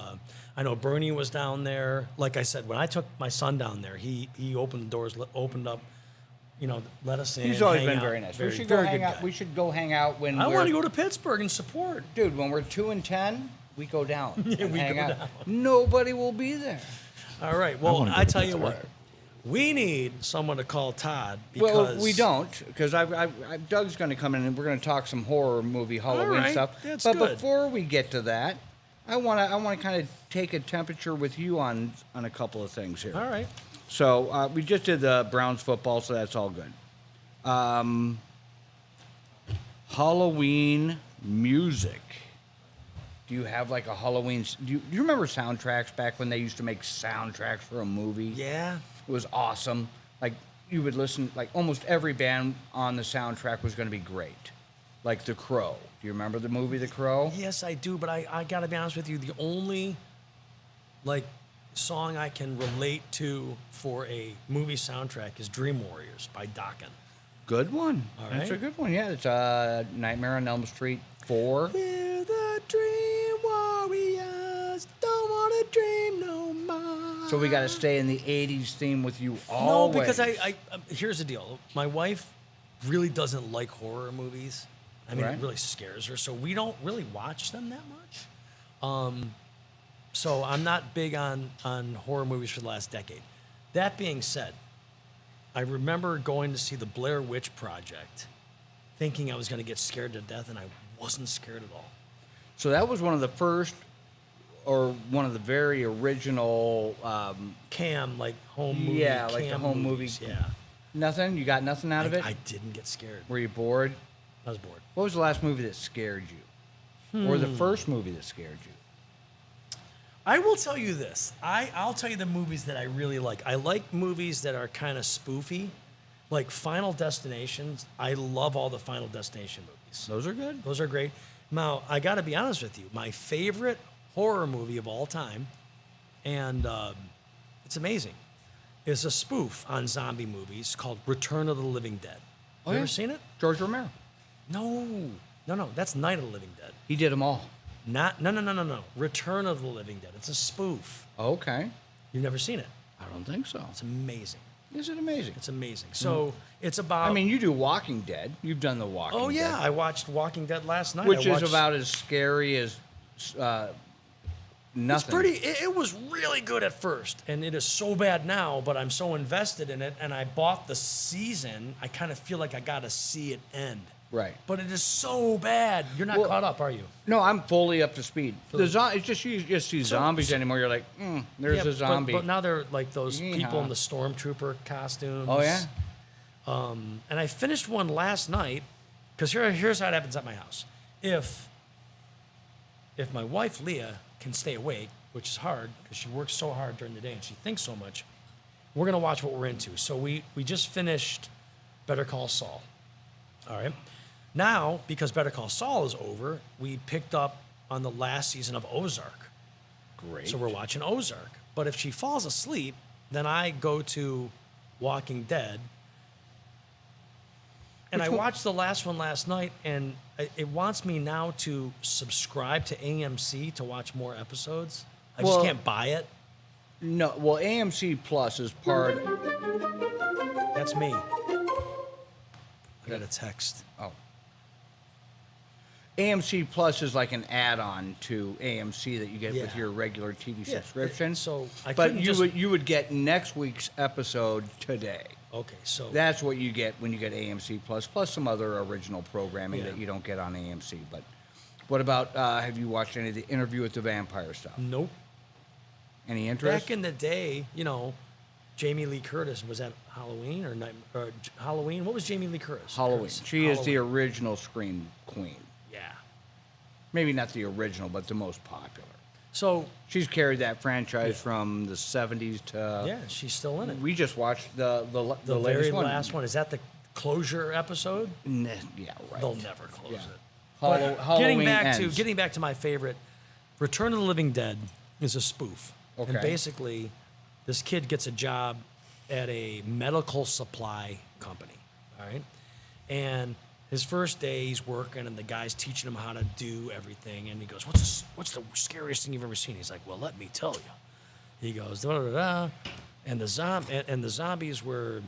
I know Bernie was down there. Like I said, when I took my son down there, he opened the doors, opened up, let us in. He's always hang been out. very nice. Very, we should very go hang good out. guy. We should go hang out when I we're want to go to Pittsburgh and support. Dude, when we're 2-10, we go down. Yeah, and we hang go out. down. Nobody will be there. All right. Well, wanna go I to tell you Pittsburgh. what, we need someone to call Todd because Well, we don't, because Doug's going to come in and we're going to talk some horror movie Halloween right, stuff. that's but good. before we get to that, I want to kind of take a temperature with you on a couple of things here. All right. So we just did the Browns football, so that's all good. Halloween music. Do you have like a Halloween? Do you remember soundtracks back when they used to make soundtracks for a movie? Yeah. It was awesome. Like you would listen, like almost every band on the soundtrack was going to be great. Like The Crow. Do you remember the movie The Crow? Yes, I do, but I got to be honest with you. The only song I can relate to for a movie soundtrack is Dream Warriors by Dokken. Good one. All That's a right. good one. Yeah, it's Nightmare on Elm Street 4. We're the Dream Warriors, don't want to dream no more. So we got to stay in the 80s theme with you No, always. because I here's the deal. My wife really doesn't like horror movies. I mean, Right. it really scares her, so we don't really watch them that much. So I'm not big on horror movies for the last decade. That being said, I remember going to see the Blair Witch Project, thinking I was going to get scared to death, and I wasn't scared at all. So that was one of the first, or one of the very original. Cam, like home movie. Yeah, like the cam home movies, movie. Yeah. Nothing? You got nothing out of it? I didn't get scared. Were you bored? I was bored. What was the last movie that scared you? Or the first movie that scared you? I will tell you this. I'll tell you the movies that I really like. I like movies that are kind of spoofy. Like Final Destinations, I love all the Final Destination movies. Those are good. Those are great. Now, I got to be honest with you. My favorite horror movie of all time, and it's amazing, is a spoof on zombie movies called Return of the Living Dead. Oh, You yeah? ever seen it? George Romero. No. That's Night of the Living Dead. He did them all. No. Return of the Living Dead. It's a spoof. Okay. You've never seen it. I don't think so. It's amazing. Is it amazing? It's amazing. So it's about. I mean, you do Walking Dead. You've done the Walking Dead. oh yeah, I watched Walking Dead last night. Which I is watched- about as scary as nothing. It's pretty. It was really good at first, and it is so bad now. But I'm so invested in it, and I bought the season. I kind of feel like I got to see it end. Right. But it is so bad. You're not Well- caught up, are you? No, I'm fully up to speed. It's just you just see zombies anymore. You're like, there's Yeah, a zombie. But now they're like those people in Yeehaw. the stormtrooper costumes. Oh yeah. And I finished one last night because here's how it happens at my house. If my wife Leah can stay awake, which is hard because she works so hard during the day and she thinks so much, we're gonna watch what we're into. So we just finished Better Call Saul. All right. Now, because Better Call Saul is over, we picked up on the last season of Ozark. Great. So we're watching Ozark. But if she falls asleep, then I go to Walking Dead. And I watched the last one last night, and it wants me now to subscribe to AMC to watch more episodes. I just Well- can't buy it. No, well, AMC Plus is part. That's me. I got a text. Oh. AMC Plus is like an add-on to AMC that you get with Yeah. your regular TV Yeah, subscription. so I but couldn't you just- would get next week's episode today. Okay, so That's what you get when you get AMC Plus, plus some other original programming Yeah. that you don't get on AMC. But what about? Have you watched any of the Interview with the Vampire stuff? nope. Any interest? Back in the day, Jamie Lee Curtis was at Halloween or Halloween. What was Jamie Lee Curtis? Halloween. Curtis? She is the Halloween. original Scream Queen. Yeah. Maybe not the original, but the most popular. So She's carried that franchise from the 70s to. yeah, she's still in it. We just watched the The latest very one. last one, is that the closure episode? Yeah, right. They'll never close Yeah. it. Hallow- But Halloween ends. getting back to my favorite, Return of the Living Dead is a spoof. Okay. And basically, this kid gets a job at a medical supply company. All right. And his first day, he's working, and the guy's teaching him how to do everything. And he goes, "What's the scariest thing you've ever seen?" He's like, "Well, let me tell you." He goes, "Da da da," and the zombies were.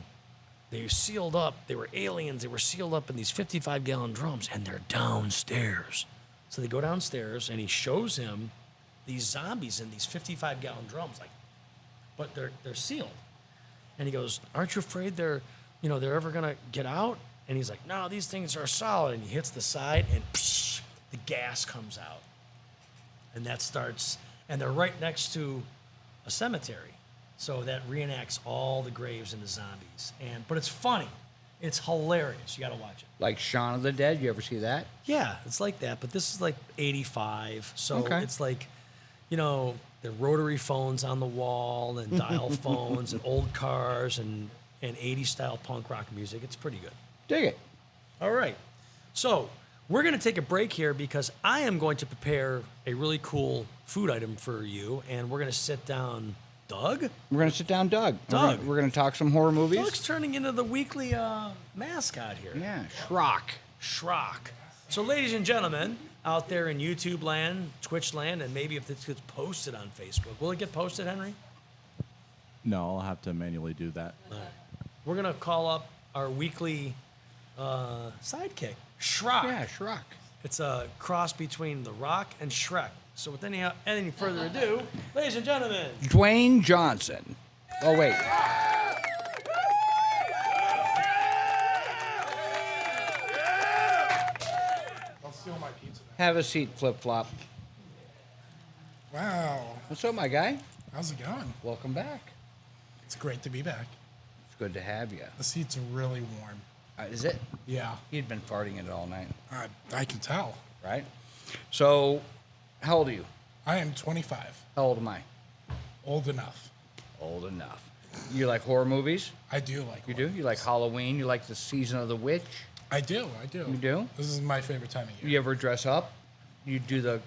They were sealed up. They were aliens. They were sealed up in these 55-gallon drums, and they're downstairs. So they go downstairs, and he shows him these zombies in these 55-gallon drums, but they're sealed. And he goes, "Aren't you afraid they're ever gonna get out?" And he's like, "No, these things are solid." And he hits the side, and psh, the gas comes out, and that starts. And they're right next to a cemetery. So that reenacts all the graves and the zombies. But it's funny. It's hilarious. You got to watch it. Like Shaun of the Dead. You ever see that? Yeah, it's like that. But this is like 85. So Okay. it's like, the rotary phones on the wall and dial phones and old cars and 80s style punk rock music. It's pretty good. Dig it. All right. So we're going to take a break here because I am going to prepare a really cool food item for you. And we're going to sit down. Doug? We're gonna sit down, Doug. Doug. We're gonna talk some horror movies. Doug's turning into the weekly mascot here. Yeah, Schrock. Schrock. So, ladies and gentlemen, out there in YouTube land, Twitch land, and maybe if this gets posted on Facebook, will it get posted, Henry? No, I'll have to manually do that. All right. We're going to call up our weekly sidekick, Schrock. Yeah, Schrock. It's a cross between The Rock and Shrek. So, with any further ado, ladies and gentlemen, Dwayne Johnson. Oh wait. I'll steal my pizza back. Have a seat, Flip Flop. Wow. What's up, my guy? How's it going? Welcome back. It's great to be back. It's good to have you. The seats are really warm. Is it? Yeah, He'd been farting it all night, I can tell. right? So, how old are you? I am 25. How old am I? Old enough. Old enough. You like horror movies? I do like. You horror do? You like movies. Halloween? You like the season of the witch? I do. I do. You do? This is my favorite time of year. You ever dress up? You do the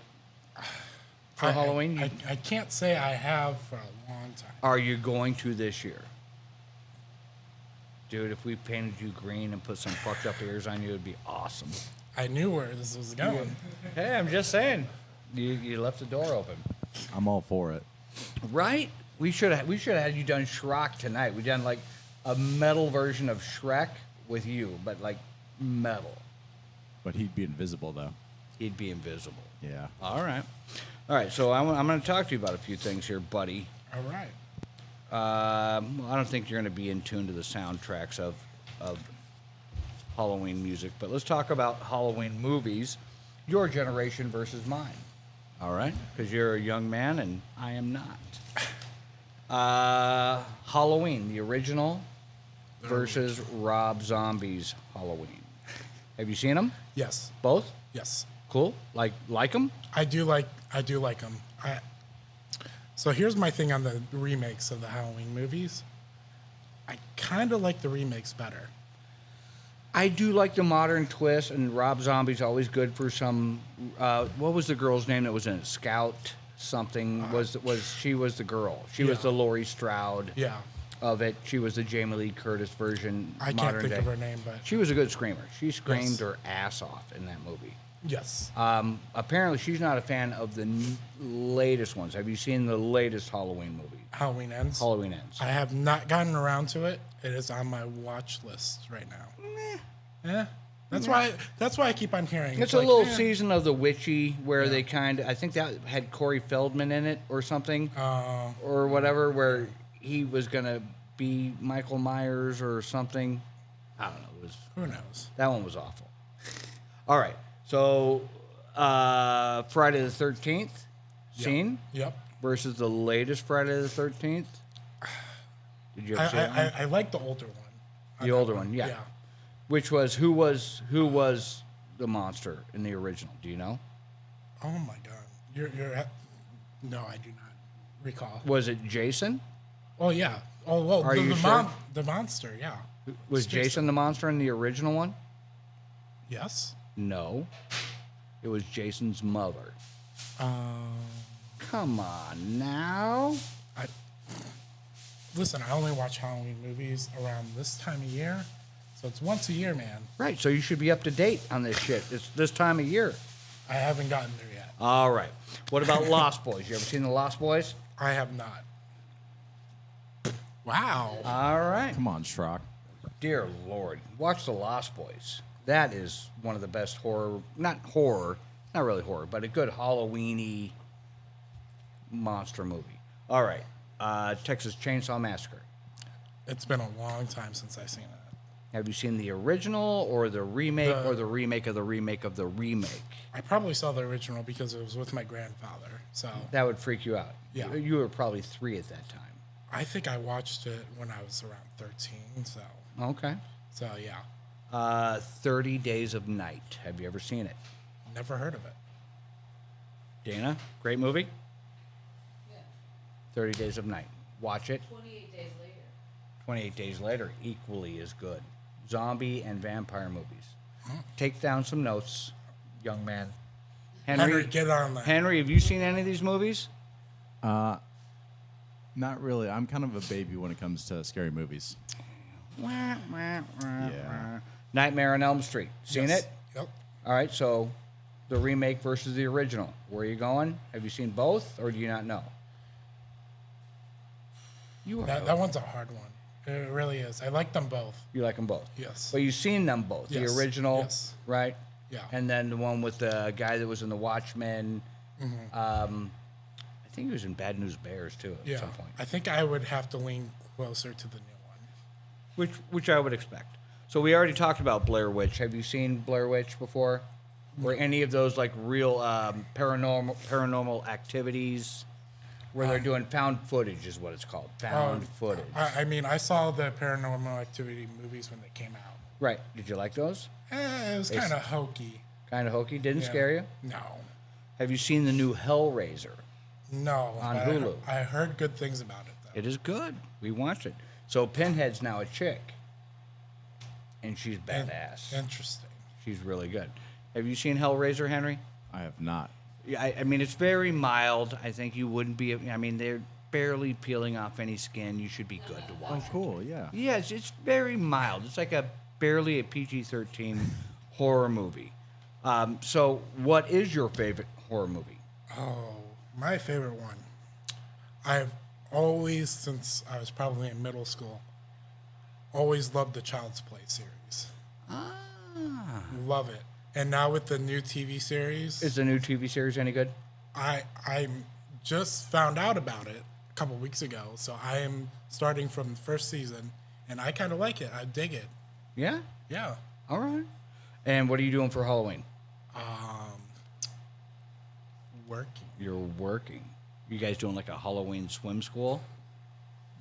for I- Halloween? I can't say I have for a long time. Are you going to this year? Dude, if we painted you green and put some fucked up ears on you, it'd be awesome. I knew where this was going. Hey, I'm just saying. You left the door open. I'm all for it. Right? We should have had you done Shrek tonight. We done like a metal version of Shrek with you, but like metal. But he'd be invisible, though. He'd be invisible. Yeah. All right. So I'm going to talk to you about a few things here, buddy. All right. I don't think you're going to be in tune to the soundtracks of Halloween music, but let's talk about Halloween movies, your generation versus mine. All right? Because you're a young man and I am not. Halloween, the original versus Rob Zombie's Halloween. Have you seen them? Yes. Both? Yes. Cool. Like them? I do like them. So here's my thing on the remakes of the Halloween movies. I kind of like the remakes better. I do like the modern twist, and Rob Zombie's always good for some. What was the girl's name that was in it? Scout something. She was the girl? She was Yeah. the Laurie Strode Yeah. of it. She was the Jamie Lee Curtis version. I can't modern think day. of her name, but She was a good screamer. She screamed Yes. her ass off in that movie. yes. Apparently, she's not a fan of the latest ones. Have you seen the latest Halloween movie? Halloween Ends. Halloween Ends. I have not gotten around to it. It is on my watch list right now. Yeah. That's why I keep on hearing. It's a like, little eh. season of the witchy where they I think that had Corey Feldman in it or something, or whatever, where he was gonna be Michael Myers or something. I don't know. Who knows? That one was awful. All right, so Friday the 13th, scene Yep. versus the latest Friday the 13th. Did you ever see that one? I like the older one. The older one, yeah. Which was who was the monster in the original? Do you know? Oh my God. You're at. No, I do not recall. Was it Jason? Oh yeah. Oh well. Are you sure? The monster. Yeah. Was It's Jason the monster in the original one? Yes. No. It was Jason's mother. Come on now. Listen, I only watch Halloween movies around this time of year, so it's once a year, man. Right, so you should be up to date on this shit. It's this time of year. I haven't gotten there yet. All right. What about Lost Boys? You ever seen the Lost Boys? I have not. Wow. All right. Come on, Schrock. Dear Lord, watch the Lost Boys. That is one of the best not really horror, but a good Halloween-y monster movie. All right. Texas Chainsaw Massacre. It's been a long time since I've seen it. Have you seen the original or the remake or the remake of the remake of the remake? I probably saw the original because it was with my grandfather. So That would freak you out. Yeah. You were probably 3 at that time. I think I watched it when I was around 13. Okay. So yeah, 30 Days of Night. Have you ever seen it? never heard of it. Dana, great movie. Yeah, 30 Days of Night. Watch it. 28 days later. 28 Days Later, equally as good. Zombie and vampire movies. Take down some notes, young man. Henry, get on that. Henry, have you seen any of these movies? Not really. I'm kind of a baby when it comes to scary movies. Yeah. Nightmare on Elm Street. Seen Yes. it? Yep. All right, so the remake versus the original. Where are you going? Have you seen both, or do you not know? You are. That one's a hard one. It really is. I like them both. You like them both? Yes. But you've seen them both. Yes, The original, yes. right? Yeah. And then the one with the guy that was in The Watchmen. I think he was in Bad News Bears, too, at Yeah. some point. I think I would have to lean closer to the new one. Which I would expect. So we already talked about Blair Witch. Have you seen Blair Witch before? Or any of those like real paranormal activities where they're doing found footage is what it's called. Found footage. I mean, I saw the Paranormal Activity movies when they came out. Right. Did you like those? It was kind of hokey. Kind of hokey. Didn't Yeah. scare you? No. Have you seen the new Hellraiser? No. On but Hulu. I heard good things about it, though. It is good. We watched it. So Pinhead's now a chick, and she's badass. Interesting. She's really good. Have you seen Hellraiser, Henry? I have not. Yeah, I mean, it's very mild. I think you wouldn't be. I mean, they're barely peeling off any skin. You should be good to watch. Oh, cool. Yeah. Yeah, it's very mild. It's like barely a PG-13 horror movie. So, what is your favorite horror movie? Oh, my favorite one. I've always, since I was probably in middle school, always loved the Child's Play series. Ah, Love it. And now with the new TV series, is the new TV series any good? I just found out about it a couple weeks ago, so I am starting from the first season, and I kind of like it. I dig it. Yeah. Yeah. All right. And what are you doing for Halloween? Working. You're working. You guys doing like a Halloween swim school?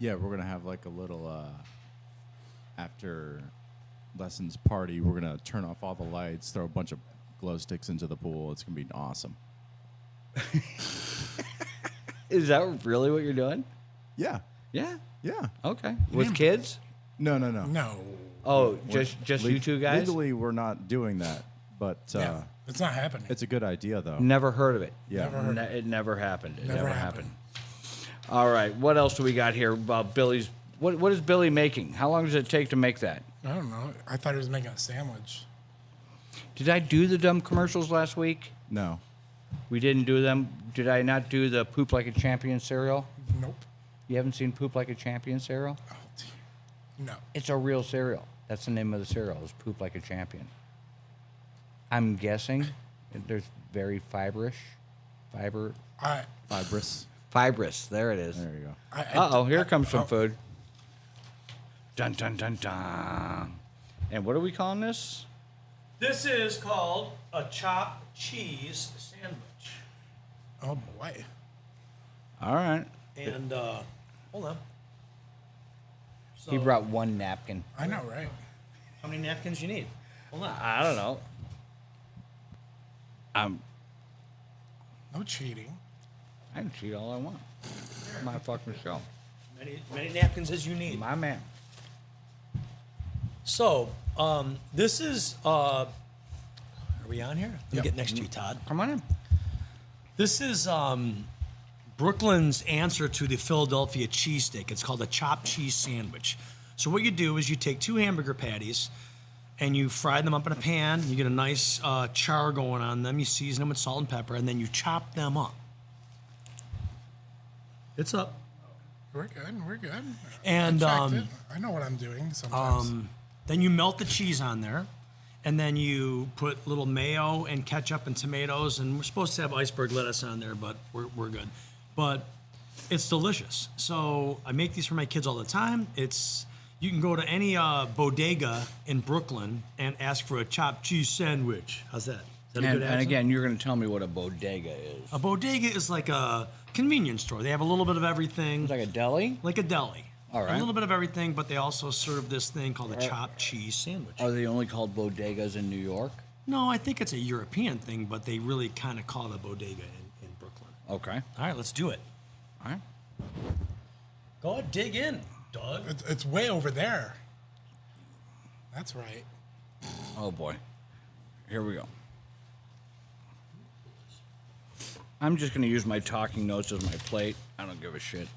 Yeah, we're gonna have like a little after lessons party. We're gonna turn off all the lights, throw a bunch of glow sticks into the pool. It's gonna be awesome. Is that really what you're doing? Yeah. Yeah. Yeah. Okay. With kids? No. No. Oh, just you two guys? Legally, we're not doing that, but Yeah. It's not happening. it's a good idea though. Never heard of it. Yeah. Never heard. It never happened. It Never never happened. happened. All right. What else do we got here about Billy's? What is Billy making? How long does it take to make that? I don't know. I thought he was making a sandwich. Did I do the dumb commercials last week? No. We didn't do them. Did I not do the Poop Like a Champion cereal? Nope. You haven't seen Poop Like a Champion cereal? Oh, dear. No. It's a real cereal. That's the name of the cereal, is Poop Like a Champion. I'm guessing there's very fibrous. Fibrous. There it is. There you go. Uh-oh, here comes some food. Dun, dun, dun, dun. And what are we calling this? This is called a chopped cheese sandwich. Oh boy. All right. And hold on. So, He brought one napkin. I know, right? how many napkins you need? Hold on. I don't know. No cheating. I can cheat all I want. My fucking show. Many napkins as you need. My man. So, this is. Are we on here? Let me Yep. get next to you, Todd. Come on in. This is Brooklyn's answer to the Philadelphia cheesesteak. It's called a chopped cheese sandwich. So what you do is you take 2 hamburger patties and you fry them up in a pan. You get a nice char going on them. You season them with salt and pepper, and then you chop them up. It's up. We're good. We're good. And I checked it. I know what I'm doing sometimes. then you melt the cheese on there, and then you put little mayo and ketchup and tomatoes, and we're supposed to have iceberg lettuce on there, but we're good. But it's delicious. So I make these for my kids all the time. You can go to any bodega in Brooklyn and ask for a chopped cheese sandwich. How's that? Is that a good And accent? again, you're going to tell me what a bodega is. A bodega is like a convenience store. They have a little bit of everything. It's like a deli? Like a deli. All right. A little bit of everything, but they also serve this thing called a chopped cheese sandwich. Are they only called bodegas in New York? No, I think it's a European thing, but they really kind of call it a bodega in Brooklyn. Okay. All right, let's do it. All right. Go ahead, dig in, Doug. It's way over there. That's right. Oh, boy. Here we go. I'm just going to use my talking notes as my plate. I don't give a shit.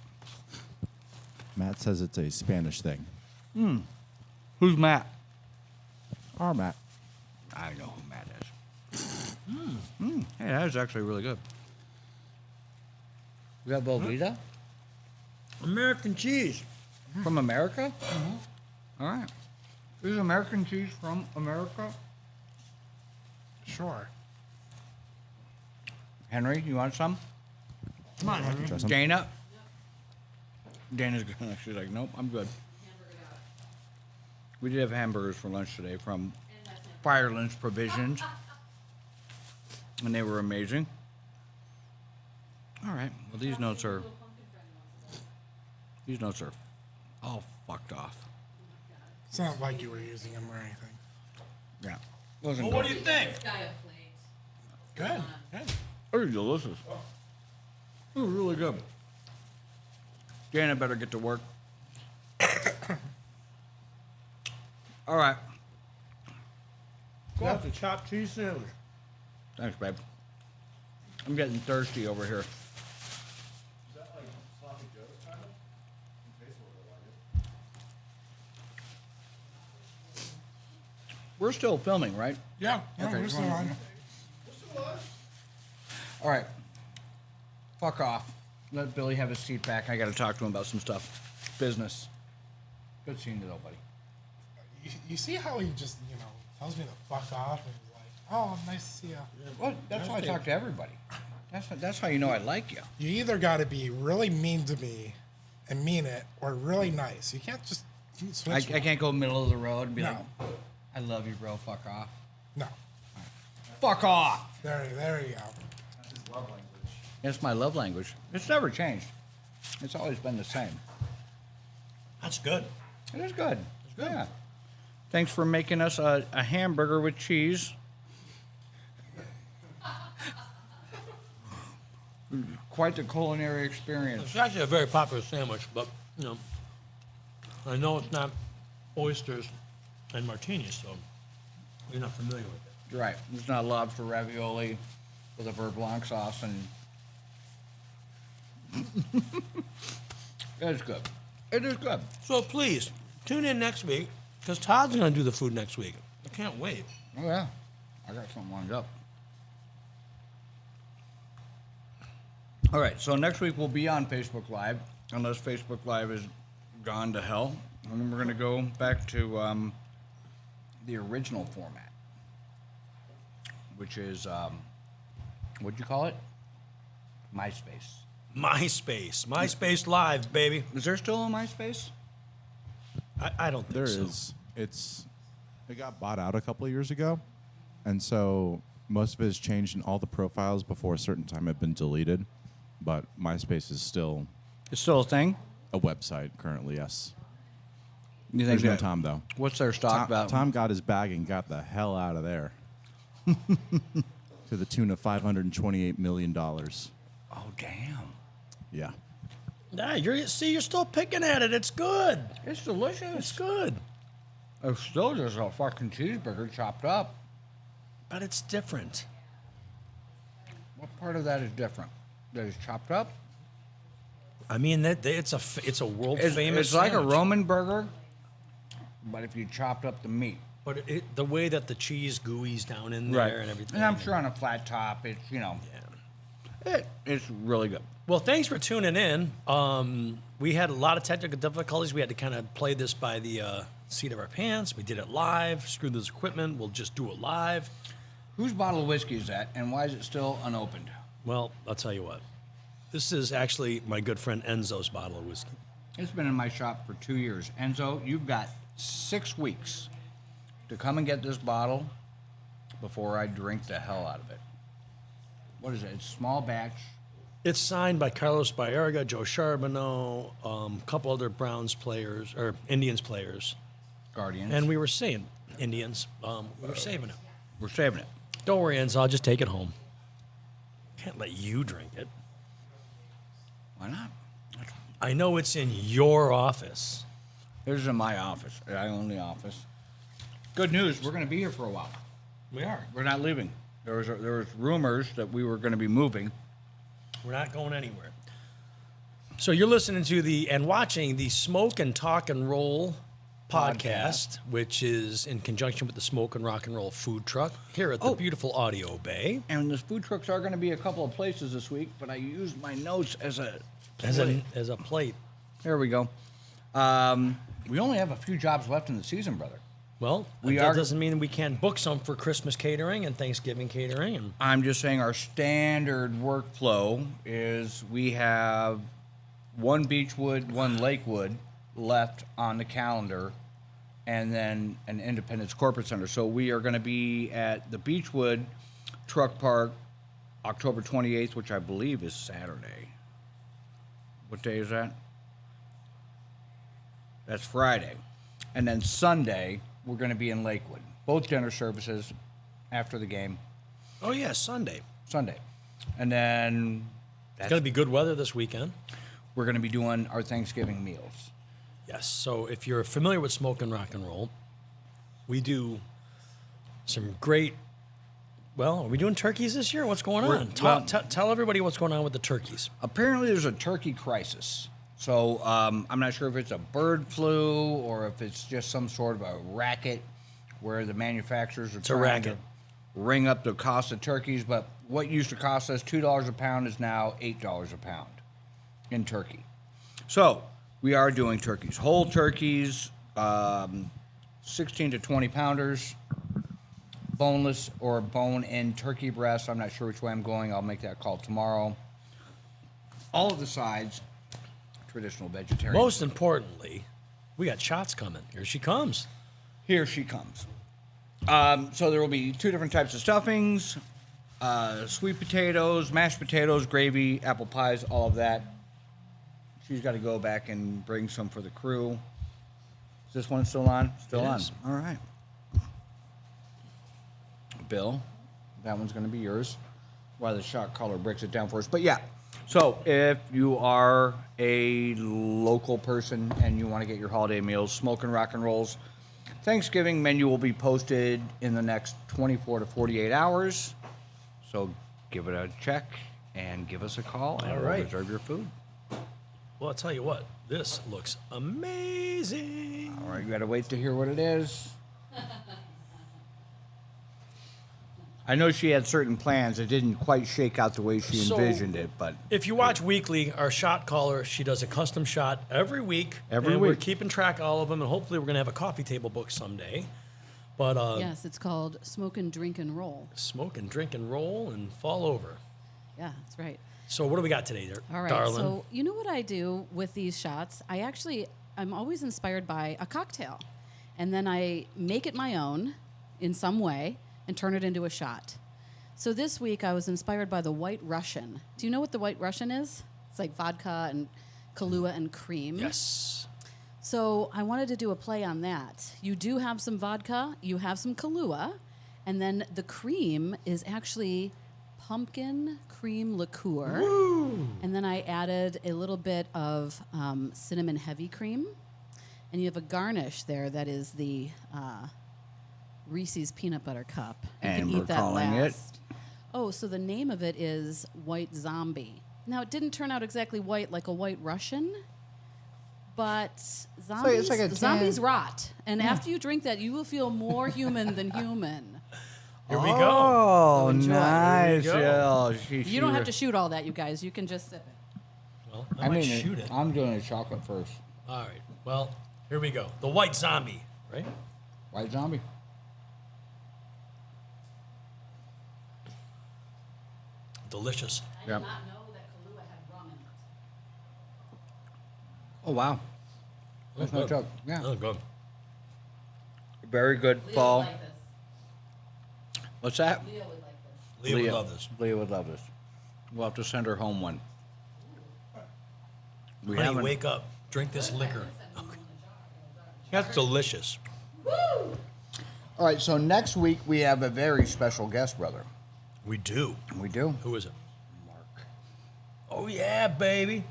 Matt says it's a Spanish thing. Who's Matt? Our Matt. I don't know who Matt is. Hey, that is actually really good. You got Velveeta? American cheese. From America? All right. Is American cheese from America? Sure. Henry, you want some? Come on, Henry. Try some? Dana? Dana's gonna. She's like, nope, I'm good. We did have hamburgers for lunch today from Firelands Provisions, and they were amazing. All right. Well, these notes are all fucked off. It's not like you were using them or anything. Yeah. Wasn't Well, what good. do you think? This guy a plate. Good. Good. Oh, delicious. Oh, really good. Dana better get to work. All right. That's a chopped cheese sandwich. Thanks, babe. I'm getting thirsty over here. Is that like sloppy Joe's kind of? It tastes a little like it. We're still filming, right? Yeah, Okay, we're still on. All right. Fuck off. Let Billy have his seat back. I got to talk to him about some stuff. Business. Good seeing you, though, buddy. You see how he just, tells me to fuck off and he's like, oh, nice to see you. Well, that's how I talk to everybody. That's how you know I like you. You either got to be really mean to me and mean it, or really nice. You can't just switch. I can't go middle of the road and be No. like, I love you, bro. Fuck off. No. Fuck off. There you go. That's his love language. It's my love language. It's never changed. It's always been the same. That's good. It is good. Yeah. Thanks for making us a hamburger with cheese. Quite the culinary experience. It's actually a very popular sandwich, but, I know it's not oysters and martinis, so you're not familiar with it. You're right. It's not lobster ravioli with a beurre blanc sauce and... It's good. It is good. So please, tune in next week, because Todd's going to do the food next week. I can't wait. Oh, yeah. I got something lined up. All right, so next week we'll be on Facebook Live, unless Facebook Live is gone to hell. And then we're going to go back to the original format, which is, what'd you call it? MySpace. MySpace Live, baby. Is there still a MySpace? I don't think There so. is. It got bought out a couple of years ago, and so most of it has changed, and all the profiles before a certain time have been deleted. But MySpace is still It's still a thing? a website currently. Yes. You think There's no that- Tom though. What's their stock value? Tom got his bag and got the hell out of there. To the tune of $528 million. Oh, damn. Yeah. Nah, you're still picking at it. It's good. It's delicious. It's good. It's still just a fucking cheeseburger chopped up. But it's different. What part of that is different? That is chopped up? I mean, it's a world famous. It's like a sandwich. Roman burger, but if you chopped up the meat. But the way that the cheese gooey's down in there and everything. And I'm sure on a flat top, it's, it's really good. Well, thanks for tuning in. We had a lot of technical difficulties. We had to kind of play this by the seat of our pants. We did it live. Screwed this equipment. We'll just do it live. Whose bottle of whiskey is that, and why is it still unopened? Well, I'll tell you what. This is actually my good friend Enzo's bottle of whiskey. It's been in my shop for 2 years. Enzo, you've got 6 weeks to come and get this bottle before I drink the hell out of it. What is it? It's small batch. It's signed by Carlos Baerga, Joe Charbonneau, a couple other Browns players, or Indians players. Guardians. And we were saying Indians. We were saving it. We're saving it. Don't worry, Enzo. I'll just take it home. Can't let you drink it. Why not? I know it's in your office. This is in my office. I own the office. Good news. We're going to be here for a while. We are. We're not leaving. There was rumors that we were going to be moving. We're not going anywhere. So you're listening to and watching the Smoke and Talk and Roll podcast, which is in conjunction with the Smoke and Rock and Roll food truck here at the beautiful Audio Bay. And the food trucks are going to be a couple of places this week, but I used my notes as a plate. There we go. We only have a few jobs left in the season, brother. Well, that doesn't mean we can't book some for Christmas catering and Thanksgiving catering. And I'm just saying our standard workflow is we have one Beechwood, one Lakewood left on the calendar, and then an Independence Corporate Center. So we are going to be at the Beechwood Truck Park October 28th, which I believe is Saturday. What day is that? That's Friday. And then Sunday, we're going to be in Lakewood. Both dinner services after the game. oh yeah, Sunday. Sunday. And then It's going to be good weather this weekend. we're going to be doing our Thanksgiving meals. Yes. So if you're familiar with Smokin' Rock and Roll, we do some great. Well, are we doing turkeys this year? What's going on? Tell everybody what's going on with the turkeys. Apparently, there's a turkey crisis. So I'm not sure if it's a bird flu or if it's just some sort of a racket where the manufacturers are trying to ring up the cost of turkeys. But what used to cost us $2 a pound is now $8 a pound in turkey. So we are doing turkeys, whole turkeys, 16 to 20 pounders, boneless or bone-in turkey breast. I'm not sure which way I'm going. I'll make that call tomorrow. All of the sides, traditional vegetarian. Most importantly, we got shots coming. Here she comes. Here she comes. So there will be 2 different types of stuffings, sweet potatoes, mashed potatoes, gravy, apple pies, all of that. She's got to go back and bring some for the crew. Is this one still on? Still It on. is. All right. Bill, that one's going to be yours while the shot caller breaks it down for us. But yeah, so if you are a local person and you want to get your holiday meals, Smokin' Rock and Rolls, Thanksgiving menu will be posted in the next 24 to 48 hours. So give it a check and give us a call and All we'll right. reserve your food. Well, I'll tell you what. This looks amazing. All right, you got to wait to hear what it is. I know she had certain plans. It didn't quite shake out the way she So, envisioned it, but If you watch weekly, our shot caller, she does a custom shot every week. Every and We're week. keeping track of all of them, and hopefully we're going to have a coffee table book someday. But Yes, it's called Smoke and Drink and Roll. smoke and drink and roll and fall over. Yeah, that's right. So what do we got today, All right. darling? So you know what I do with these shots? I'm always inspired by a cocktail, and then I make it my own in some way and turn it into a shot. So this week I was inspired by the White Russian. Do you know what the White Russian is? It's like vodka and Kahlua and cream. Yes. So I wanted to do a play on that. You do have some vodka, you have some Kahlua, and then the cream is actually pumpkin cream liqueur. Woo! And then I added a little bit of cinnamon heavy cream. And you have a garnish there that is the Reese's peanut butter cup. You And can we're eat that calling it? last. Oh, so the name of it is White Zombie. Now, it didn't turn out exactly white like a White Russian, but zombies, like a tan- zombies rot. And after you drink that, you will feel more human than human. Here we go. Oh, enjoy. nice. Here we Yeah, You don't have to shoot all that, you guys. You can just sip it. Well, I might mean, shoot it. I'm doing a chocolate first. All right. Well, here we go. The White Zombie, right? White zombie. Delicious. I Yep. did not know that Kahlua had rum in it. Oh, wow. That's no good. joke. Yeah. Oh, good. Very good Leo fall. would like this. What's that? Leo would like this. Leo would love this. Leah would love this. We'll have to send her home one. We Honey, haven't- wake up. Drink this liquor. That's delicious. All right, so next week we have a very special guest, brother. We do. We do. Who is it? Mark. Oh, yeah, baby.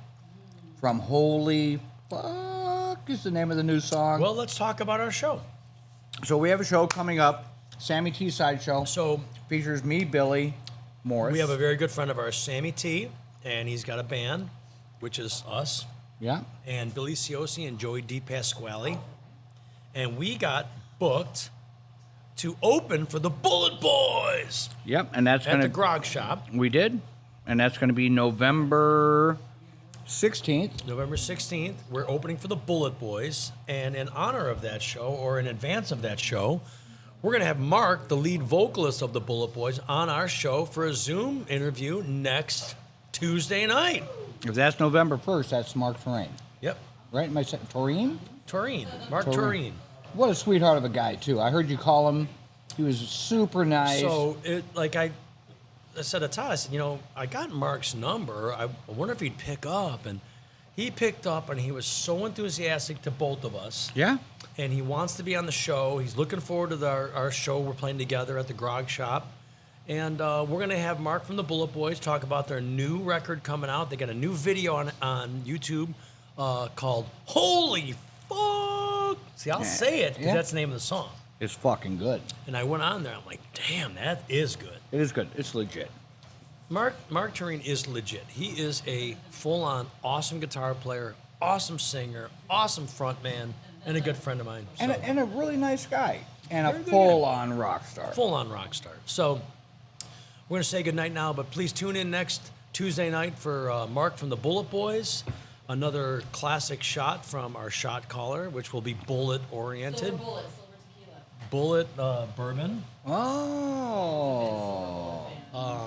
From Holy Fuck is the name of the new song. Well, let's talk about our show. So we have a show coming up, Sammy T Side Show. So Features me, Billy, Morris. we have a very good friend of ours, Sammy T, and he's got a band, which is us, Yeah. and Billy Ciosi and Joey DePasquale. And we got booked to open for the Bullet Boys Yep, and that's at going the to... Grog Shop, We did, and that's going to be November 16th. November 16th. We're opening for the Bullet Boys. And in honor of that show, or in advance of that show, we're going to have Mark, the lead vocalist of the Bullet Boys, on our show for a Zoom interview next Tuesday night. If that's November 1st, that's Mark Torreen. Yep. Right? Am I saying Torreen? Taurine. Mark Taurine. Taurine. What a sweetheart of a guy, too. I heard you call him. He was super nice. So, I said to Todd, I said, I got Mark's number. I wonder if he'd pick up. And he picked up, and he was so enthusiastic to both of us. Yeah? And he wants to be on the show. He's looking forward to our show we're playing together at the Grog Shop. And we're going to have Mark from the Bullet Boys talk about their new record coming out. They got a new video on YouTube called Holy Fuck. See, I'll say it because Yeah. that's the name of the song. It's fucking good. And I went on there. I'm like, damn, that is good. It is good. It's legit. Mark Turine is legit. He is a full-on awesome guitar player, awesome singer, awesome frontman, and a good friend of mine. So, And a really nice guy. And a Very good full-on rock star. full-on rock star. So we're going to say goodnight now, but please tune in next Tuesday night for Mark from the Bullet Boys, another classic shot from our shot caller, which will be bullet-oriented. Silver tequila. Bullet bourbon. Oh.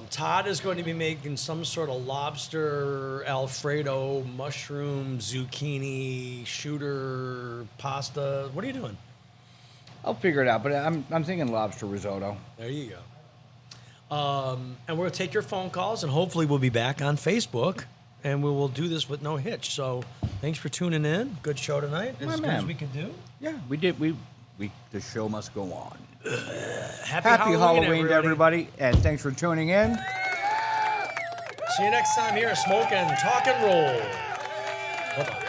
Todd is going to be making some sort of lobster, Alfredo, mushroom, zucchini, shooter, pasta. What are you doing? I'll figure it out, but I'm thinking lobster risotto. There you go. And we're going to take your phone calls, and hopefully we'll be back on Facebook, and we will do this with no hitch. So thanks for tuning in. Good show tonight. My As good as man. we could do. Yeah, we did. We the show must go on. Happy Happy Halloween to everybody. everybody, and thanks for tuning in. See you next time here at Smokin' Talk and Roll. Bye-bye.